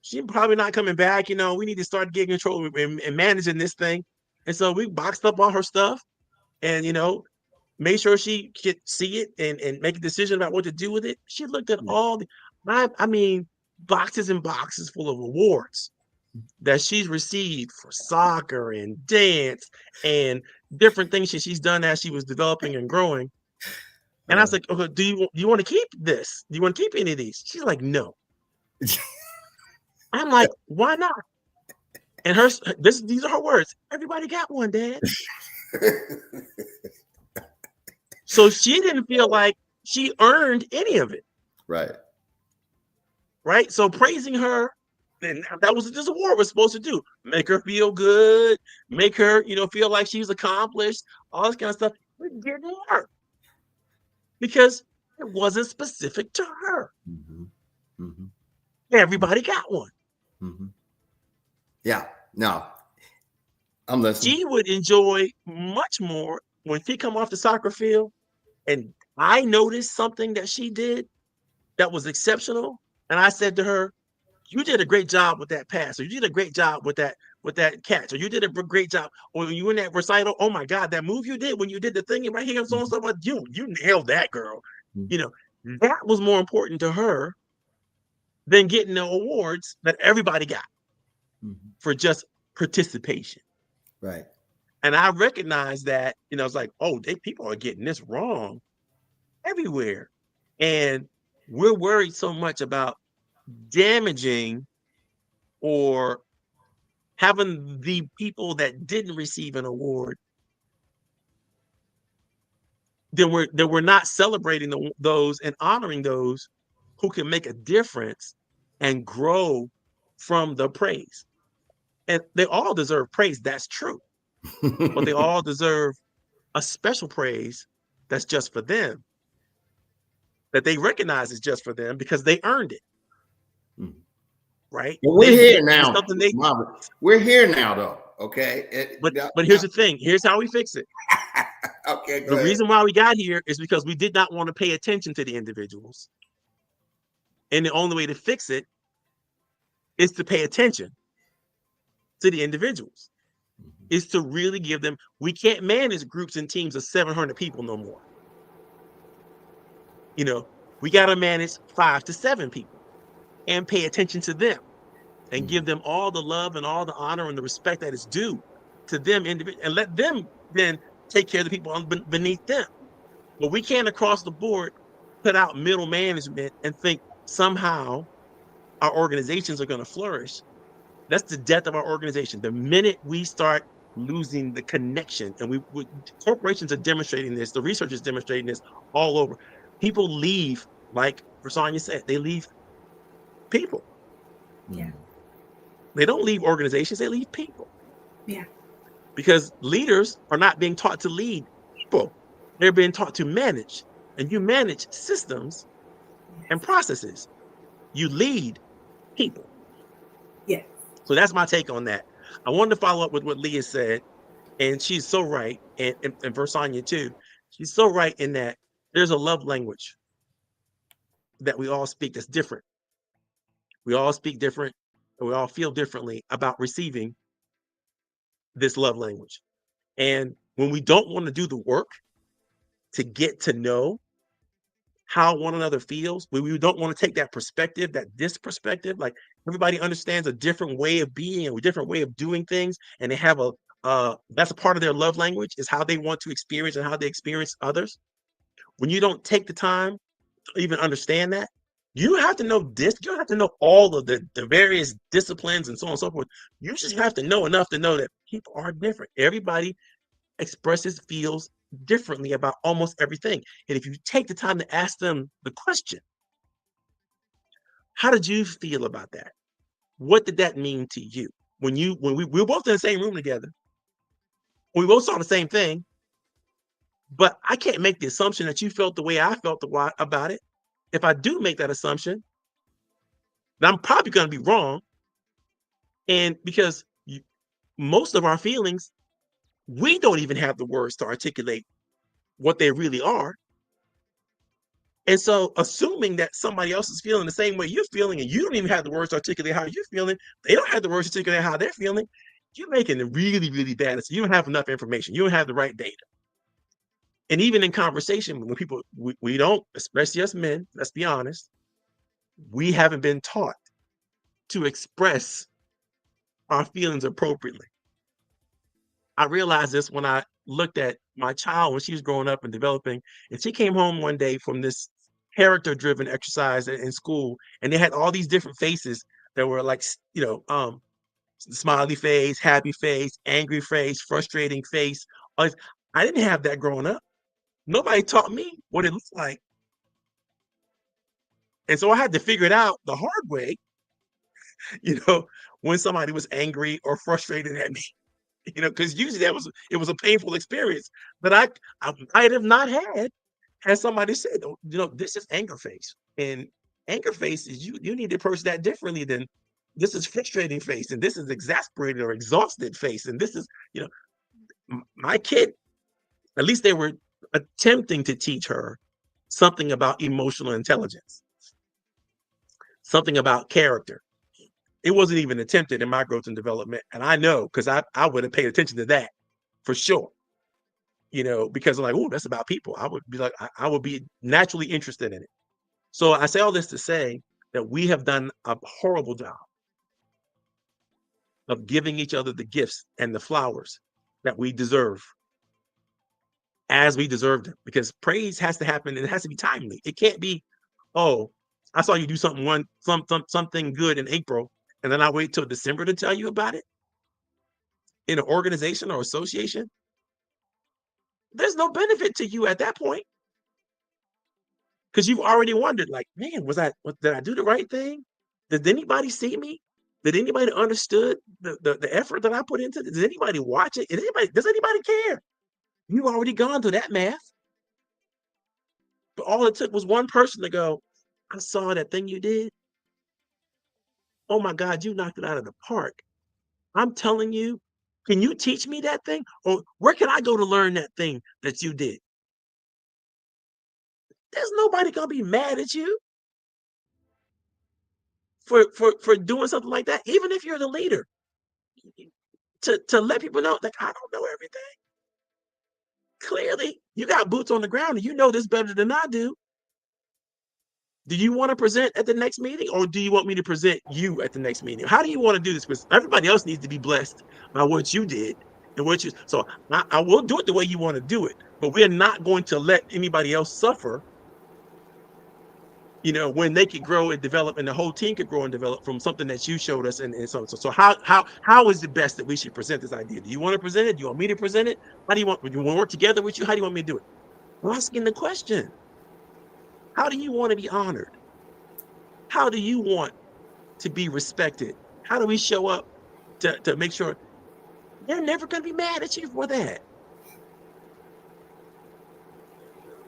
she's probably not coming back. We need to start getting control and managing this thing. And so we boxed up all her stuff and, made sure she could see it and make a decision about what to do with it. She looked at all boxes and boxes full of awards that she's received for soccer and dance and different things that she's done as she was developing and growing. And I was like, okay, do you want to keep this? Do you want to keep any of these? She's like, no. I'm like, why not? And these are her words. Everybody got one, Dad. So she didn't feel like she earned any of it. Right. Right. So praising her, and that was what this award was supposed to do. Make her feel good, make her, feel like she's accomplished, all this kind of stuff. We didn't work because it wasn't specific to her. Mm-hmm. Mm-hmm. Everybody got one. Mm-hmm. Yeah. No. I'm listening. She would enjoy much more when she come off the soccer field and I noticed something that she did that was exceptional. And I said to her, you did a great job with that pass, or you did a great job with that catch, or you did a great job, or you in that recital, oh my God, that move you did when you did the thing right here, so and so, you nailed that, girl. Mm-hmm. That was more important to her than getting the awards that everybody got for just participation. Right. And I recognized that, it's like, oh, people are getting this wrong everywhere. And we're worried so much about damaging or having the people that didn't receive an award, then we're not celebrating those and honoring those who can make a difference and grow from the praise. And they all deserve praise. That's true. But they all deserve a special praise that's just for them, that they recognize is just for them because they earned it. Mm-hmm. Right? Well, we're here now. We're here now, though. Okay. But here's the thing. Here's how we fix it. Okay. The reason why we got here is because we did not want to pay attention to the individuals. And the only way to fix it is to pay attention to the individuals. Is to really give them, we can't manage groups and teams of 700 people no more. We got to manage 5 to 7 people and pay attention to them and give them all the love and all the honor and the respect that is due to them individually, and let them then take care of the people beneath them. But we can't across the board put out middle management and think somehow our organizations are going to flourish. That's the death of our organization. The minute we start losing the connection, and corporations are demonstrating this, the research is demonstrating this all over. People leave, like Versanya said, they leave people. Yeah. They don't leave organizations, they leave people. Yeah. Because leaders are not being taught to lead people. They're being taught to manage. And you manage systems and processes. You lead people. Yeah. So that's my take on that. I wanted to follow up with what Leah said, and she's so right, and Versanya too. She's so right in that there's a love language that we all speak that's different. We all speak different, and we all feel differently about receiving this love language. And when we don't want to do the work to get to know how one another feels, when we don't want to take that perspective, this perspective, like everybody understands a different way of being and a different way of doing things, and they have that's a part of their love language, is how they want to experience and how they experience others. When you don't take the time to even understand that, you have to know this. You don't have to know all of the various disciplines and so on and so forth. You just have to know enough to know that people are different. Everybody expresses, feels differently about almost everything. And if you take the time to ask them the question, how did you feel about that? What did that mean to you? When we were both in the same room together, we both saw the same thing, but I can't make the assumption that you felt the way I felt about it. If I do make that assumption, then I'm probably going to be wrong. And because most of our feelings, we don't even have the words to articulate what they really are. And so assuming that somebody else is feeling the same way you're feeling, and you don't even have the words to articulate how you're feeling, they don't have the words to articulate how they're feeling, you're making it really, really bad. So you don't have enough information. You don't have the right data. And even in conversation, when people, we don't, especially us men, let's be honest, we haven't been taught to express our feelings appropriately. I realized this when I looked at my child when she was growing up and developing, and she came home one day from this character-driven exercise in school, and they had all these different faces that were like, smiley face, happy face, angry face, frustrating face. I didn't have that growing up. Nobody taught me what it looked like. And so I had to figure it out the hard way, when somebody was angry or frustrated at me, because usually it was a painful experience that I might have not had somebody said, "Oh, this is anger face." And anger face is you need to approach that differently than this is frustrating face, and this is exasperated or exhausted face, and this is, my kid, at least they were attempting to teach her something about emotional intelligence, something about character. It wasn't even attempted in my growth and development. And I know, because I would have paid attention to that for sure, because I'm like, oh, that's about people. I would be like, I would be naturally interested in it. So I say all this to say that we have done a horrible job of giving each other the gifts and the flowers that we deserve as we deserve them, because praise has to happen and it has to be timely. It can't be, oh, I saw you do something good in April, and then I wait till December to tell you about it in an organization or association. There's no benefit to you at that point, because you've already wondered, like, man, did I do the right thing? Did anybody see me? Did anybody understood the effort that I put into it? Did anybody watch it? Does anybody care? You've already gone through that math. But all it took was one person to go, I saw that thing you did. Oh my God, you knocked it out of the park. I'm telling you, can you teach me that thing? Or where can I go to learn that thing that you did? There's nobody gonna be mad at you for doing something like that, even if you're the leader. To let people know, like, I don't know everything. Clearly, you got boots on the ground and you know this better than I do. Do you want to present at the next meeting, or do you want me to present you at the next meeting? How do you want to do this? Because everybody else needs to be blessed by what you did and so I will do it the way you want to do it, but we're not going to let anybody else suffer, when they could grow and develop, and the whole team could grow and develop from something that you showed us. And so how is it best that we should present this idea? Do you want to present it? Do you want me to present it? Do you want to work together with you? How do you want me to do it? I'm asking the question. How do you want to be honored? How do you want to be respected? How do we show up to make sure they're never going to be mad at you for that?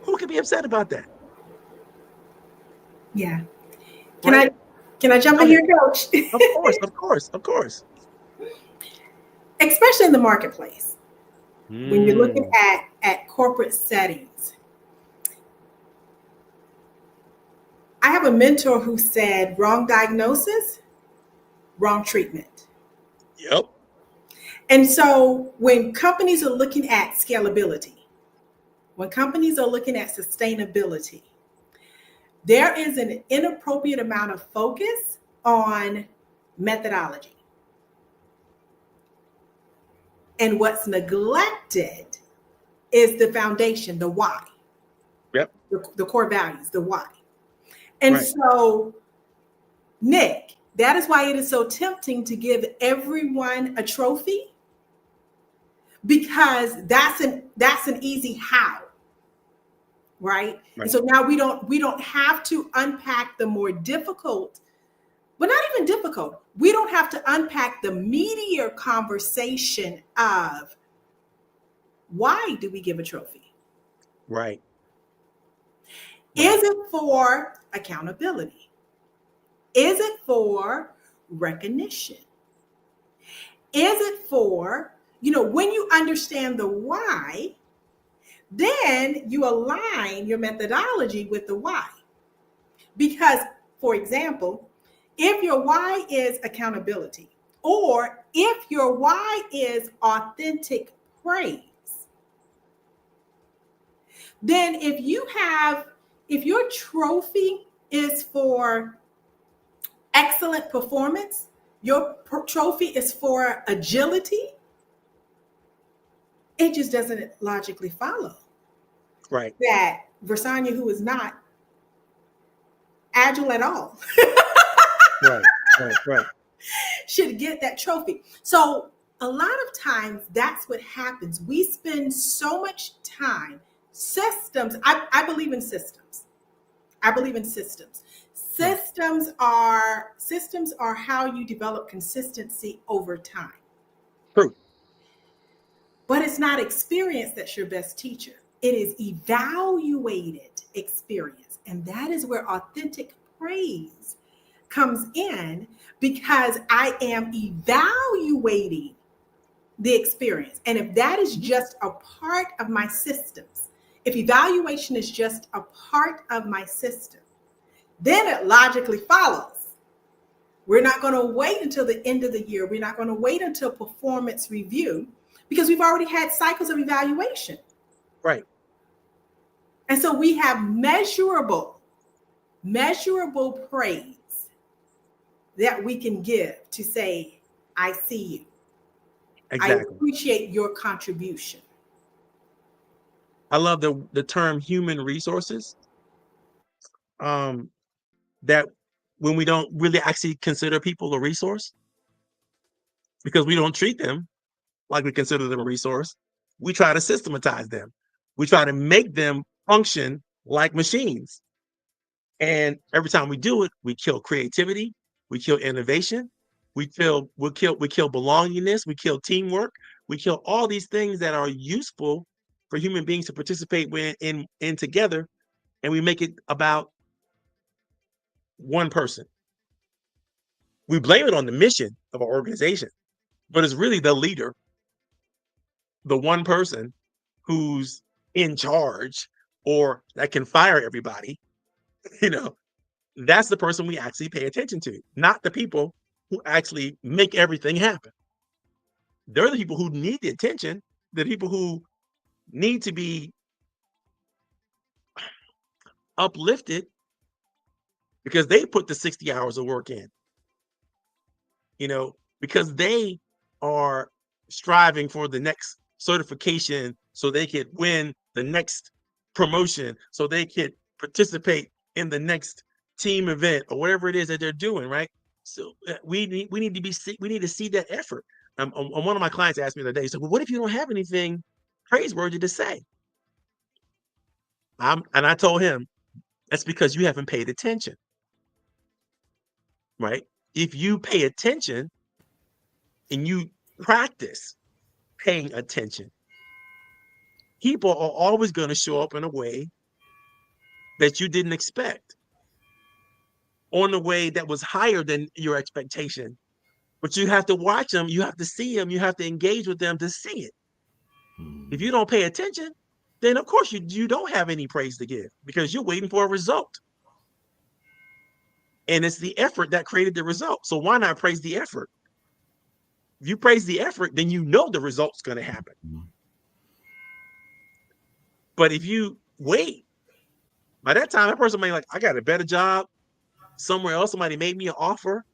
Who can be upset about that? Yeah. Right? Can I jump in here, Coach? Of course. Especially in the marketplace, when you're looking at corporate settings. I have a mentor who said, wrong diagnosis, wrong treatment. Yep. And so when companies are looking at scalability, when companies are looking at sustainability, there is an inappropriate amount of focus on methodology. And what's neglected is the foundation, the why. Yep. The core values, the why. And so, Nick, that is why it is so tempting to give everyone a trophy, because that's an easy how. Right? And so now we don't have to unpack the more difficult, but not even difficult. We don't have to unpack the meatier conversation of why do we give a trophy? Right. Is it for accountability? Is it for recognition? Is it for, when you understand the why, then you align your methodology with the why. Because, for example, if your why is accountability, or if your why is authentic praise, then if your trophy is for excellent performance, your trophy is for agility, it just doesn't logically follow. Right. That Versania, who is not agile at all. Right. should get that trophy. So a lot of times that's what happens. We spend so much time, systems. I believe in systems. I believe in systems. Systems are how you develop consistency over time. True. But it's not experience that's your best teacher. It is evaluated experience. And that is where authentic praise comes in, because I am evaluating the experience. And if that is just a part of my systems, if evaluation is just a part of my system, then it logically follows. We're not going to wait until the end of the year. We're not going to wait until performance review, because we've already had cycles of evaluation. Right. And so we have measurable praise that we can give to say, I see you. Exactly. I appreciate your contribution. I love the term human resources. That when we don't really actually consider people a resource, because we don't treat them like we consider them a resource, we try to systematize them. We try to make them function like machines. And every time we do it, we kill creativity, we kill innovation, we kill belongingness, we kill teamwork, we kill all these things that are useful for human beings to participate in together, and we make it about one person. We blame it on the mission of our organization, but it's really the leader, the one person who's in charge or that can fire everybody. That's the person we actually pay attention to, not the people who actually make everything happen. They're the people who need the attention, the people who need to be uplifted because they put the 60 hours of work in, because they are striving for the next certification so they could win the next promotion, so they could participate in the next team event or whatever it is that they're doing, right? So we need to see that effort. One of my clients asked me the other day, he said, well, what if you don't have anything praiseworthy to say? And I told him, that's because you haven't paid attention, right? If you pay attention and you practice paying attention, people are always going to show up in a way that you didn't expect, on a way that was higher than your expectation. But you have to watch them, you have to see them, you have to engage with them to see it. If you don't pay attention, then of course you don't have any praise to give, because you're waiting for a result. And it's the effort that created the result. So why not praise the effort? If you praise the effort, then you know the result's going to happen. But if you wait, by that time, that person may be like, I got a better job somewhere else. Somebody made me an offer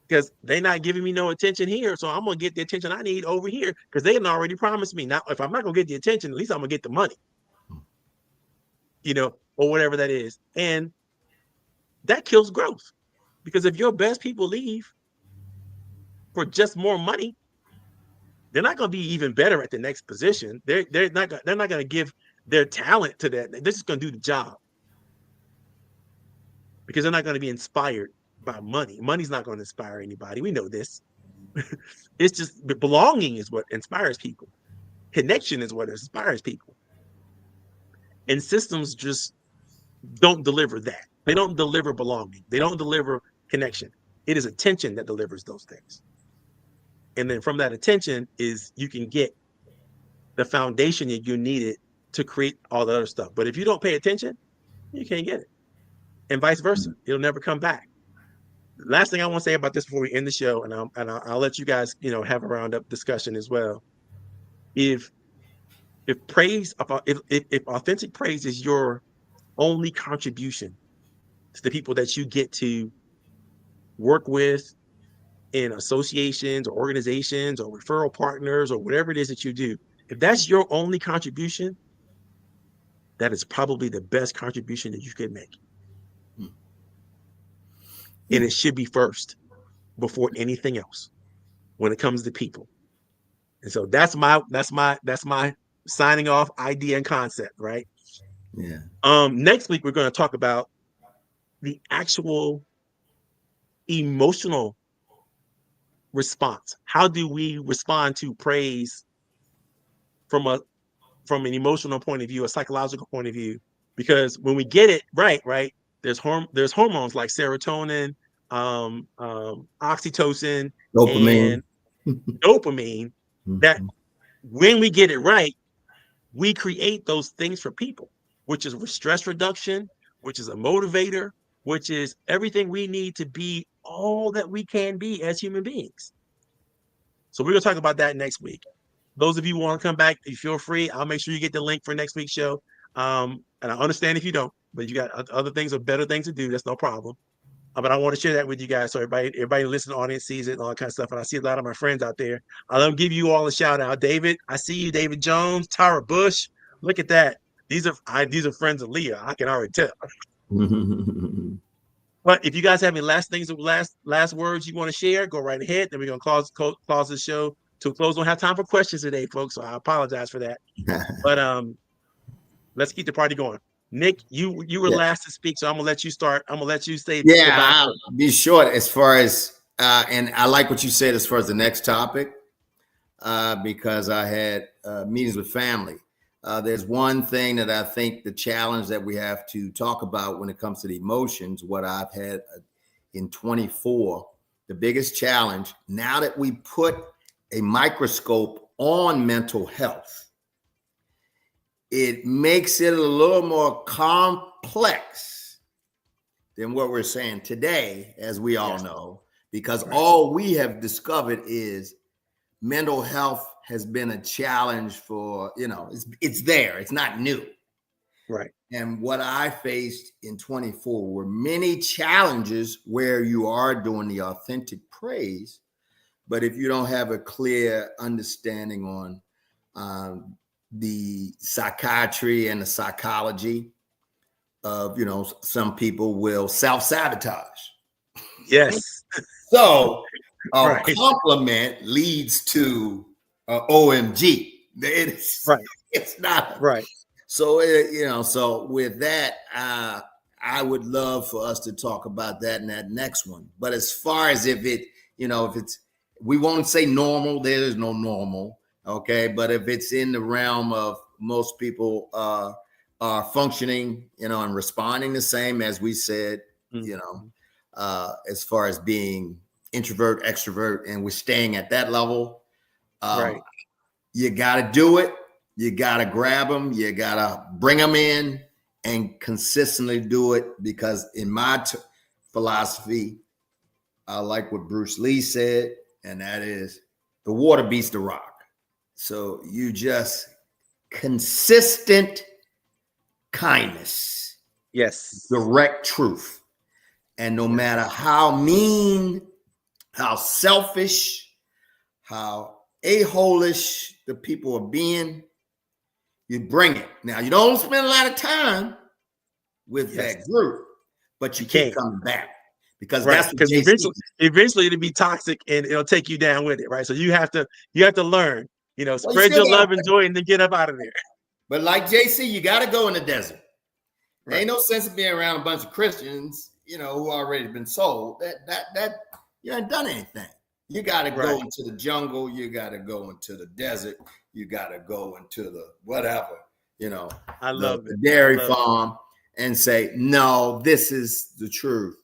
because they're not giving me no attention here. So I'm going to get the attention I need over here because they had already promised me. Now, if I'm not going to get the attention, at least I'm going to get the money, or whatever that is. And that kills growth, because if your best people leave for just more money, they're not going to be even better at the next position. They're not going to give their talent to that. They're just going to do the job, because they're not going to be inspired by money. Money's not going to inspire anybody. We know this. It's just belonging is what inspires people. Connection is what inspires people. And systems just don't deliver that. They don't deliver belonging. They don't deliver connection. It is attention that delivers those things. And then from that attention is you can get the foundation that you needed to create all the other stuff. But if you don't pay attention, you can't get it. And vice versa. It'll never come back. Last thing I want to say about this before we end the show, and I'll let you guys, have a roundup discussion as well. If authentic praise is your only contribution to the people that you get to work with in associations or organizations or referral partners or whatever it is that you do, if that's your only contribution, that is probably the best contribution that you could make. And it should be first before anything else. when it comes to people. And so that's my signing off idea and concept, right? Yeah. Next week we're going to talk about the actual emotional response. How do we respond to praise from an emotional point of view, a psychological point of view? Because when we get it right, there's hormones like serotonin, oxytocin, Dopamine. and dopamine that when we get it right, we create those things for people, which is stress reduction, which is a motivator, which is everything we need to be all that we can be as human beings. So we're going to talk about that next week. Those of you who want to come back, you feel free. I'll make sure you get the link for next week's show. And I understand if you don't, but you got other things or better things to do. That's no problem. But I want to share that with you guys so everybody listening, audience sees it and all that kind of stuff. And I see a lot of my friends out there. I'll give you all a shout out. David, I see you. David Jones, Tara Bush. Look at that. These are friends of Leah. I can already tell. But if you guys have any last words you want to share, go right ahead. Then we're gonna close the show to a close. Don't have time for questions today, folks. So I apologize for that. But let's keep the party going. Nick, you were last to speak, so I'm gonna let you start. I'm gonna let you say goodbye. I'll be short as far as and I like what you said as far as the next topic because I had meetings with family. There's one thing that I think the challenge that we have to talk about when it comes to the emotions, what I've had in 24, the biggest challenge, now that we put a microscope on mental health, it makes it a little more complex than what we're saying today, as we all know, because all we have discovered is mental health has been a challenge for, it's there. It's not new. Right. And what I faced in 24 were many challenges where you are doing the authentic praise, but if you don't have a clear understanding on the psychiatry and the psychology of, some people will self-sabotage. Yes. So a compliment leads to OMG. It's not right. So so with that, I would love for us to talk about that in that next one. But as far as if it's, we won't say normal. There is no normal, okay. But if it's in the realm of most people are functioning, and responding the same as we said, as far as being introvert, extrovert, and we're staying at that level. You got to do it. You got to grab them. You got to bring them in and consistently do it, because in my philosophy, I like what Bruce Lee said, and that is the water beats the rock. So you just consistent kindness. Yes. Direct truth. And no matter how mean, how selfish, how a-holish the people are being, you bring it. Now, you don't spend a lot of time with that group, but you keep coming back, because that's what eventually it'll be toxic and it'll take you down with it, right? So you have to learn, spread your love and joy and then get up out of there. But like JC, you got to go in the desert. There ain't no sense of being around a bunch of Christians, who already been sold. That you ain't done anything. You got to go into the jungle. You got to go into the desert. You got to go into the whatever, I love the dairy farm and say, no, this is the truth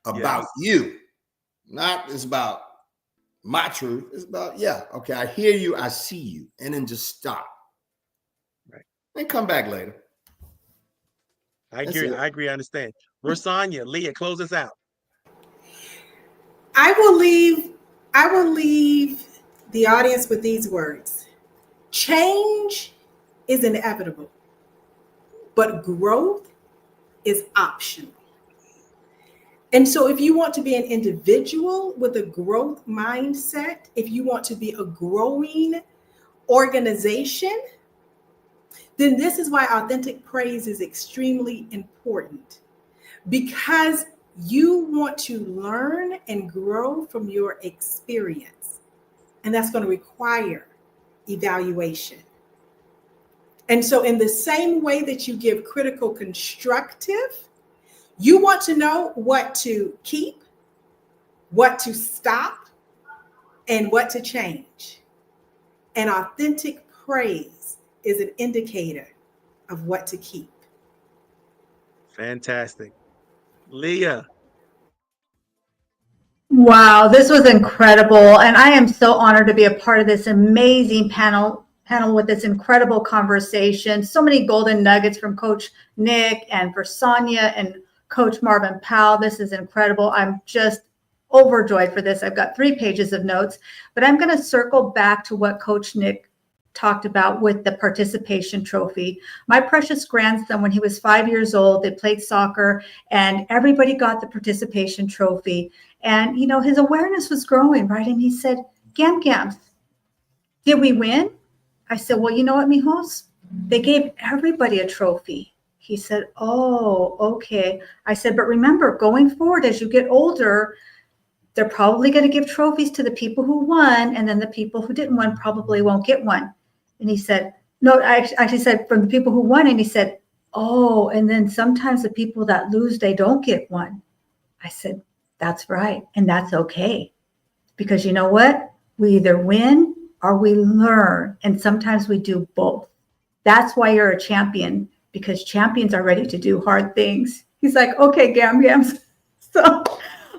about you. Not it's about my truth. It's about, okay, I hear you. I see you. And then just stop. Right. And come back later. I agree. I understand. Rosalia, Leah, close us out. I will leave the audience with these words. Change is inevitable, but growth is optional. And so if you want to be an individual with a growth mindset, if you want to be a growing organization, then this is why authentic praise is extremely important, because you want to learn and grow from your experience. and that's going to require evaluation. And so, in the same way that you give critical constructive, you want to know what to keep, what to stop, and what to change. And authentic praise is an indicator of what to keep. Fantastic. Leah. Wow, this was incredible. And I am so honored to be a part of this amazing panel with this incredible conversation. So many golden nuggets from Coach Nick and for Sonia and Coach Marvin Powell. This is incredible. I'm just overjoyed for this. I've got 3 pages of notes, but I'm going to circle back to what Coach Nick talked about with the participation trophy. My precious grandson, when he was 5 years old, they played soccer and everybody got the participation trophy. And, you know, his awareness was growing, right? And he said, Gams, did we win? I said, well, you know what, mijos? They gave everybody a trophy. He said, oh, okay. I said, but remember, going forward, as you get older, they're probably going to give trophies to the people who won, and then the people who didn't win probably won't get one. And he said, no, I actually said from the people who won, and he said, oh, and then sometimes the people that lose, they don't get one. I said, that's right, and that's okay. Because you know what? We either win or we learn, and sometimes we do both. That's why you're a champion, because champions are ready to do hard things. He's like, okay, Gams. So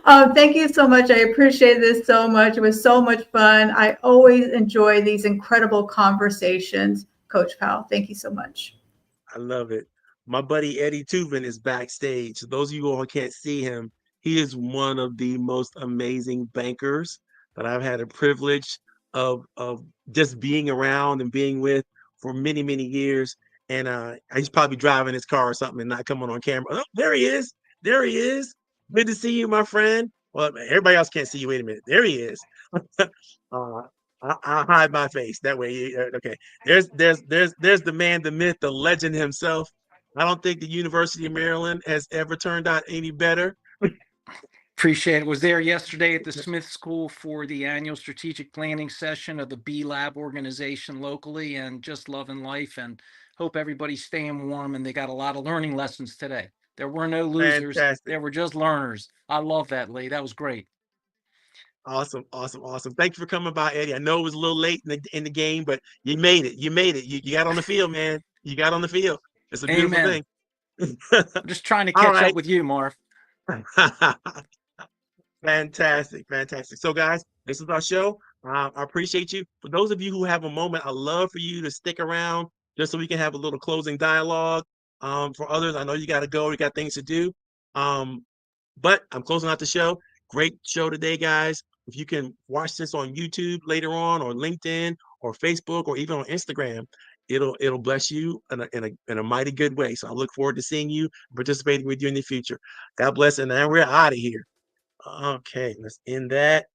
thank you so much. I appreciate this so much. It was so much fun. I always enjoy these incredible conversations. Coach Powell, thank you so much. I love it. My buddy Eddie Tubin is backstage. So those of you who can't see him, he is one of the most amazing bankers that I've had a privilege of just being around and being with for many, many years. And he's probably driving his car or something and not coming on camera. Oh, there he is. There he is. Good to see you, my friend. Well, everybody else can't see you. Wait a minute. There he is. I'll hide my face that way. Okay. There's the man, the myth, the legend himself. I don't think the University of Maryland has ever turned out any better. Appreciate it. Was there yesterday at the Smith School for the annual strategic planning session of the B Lab organization locally, and just loving life, and hope everybody's staying warm, and they got a lot of learning lessons today. There were no losers. Fantastic. There were just learners. I love that, Lee. That was great. Awesome. Thank you for coming by, Eddie. I know it was a little late in the game, but you made it. You got on the field, man. You got on the field. It's a beautiful Amen. thing. I'm just trying to catch up with you, Marv. Fantastic. So, guys, this is our show. I appreciate you. For those of you who have a moment, I'd love for you to stick around just so we can have a little closing dialogue. For others, I know you got to go. You got things to do. But I'm closing out the show. Great show today, guys. If you can watch this on YouTube later on, or LinkedIn, or Facebook, or even on Instagram, it'll bless you in a mighty good way. So I look forward to seeing you, participating with you in the future. God bless, and now we're out of here. Okay, let's end that.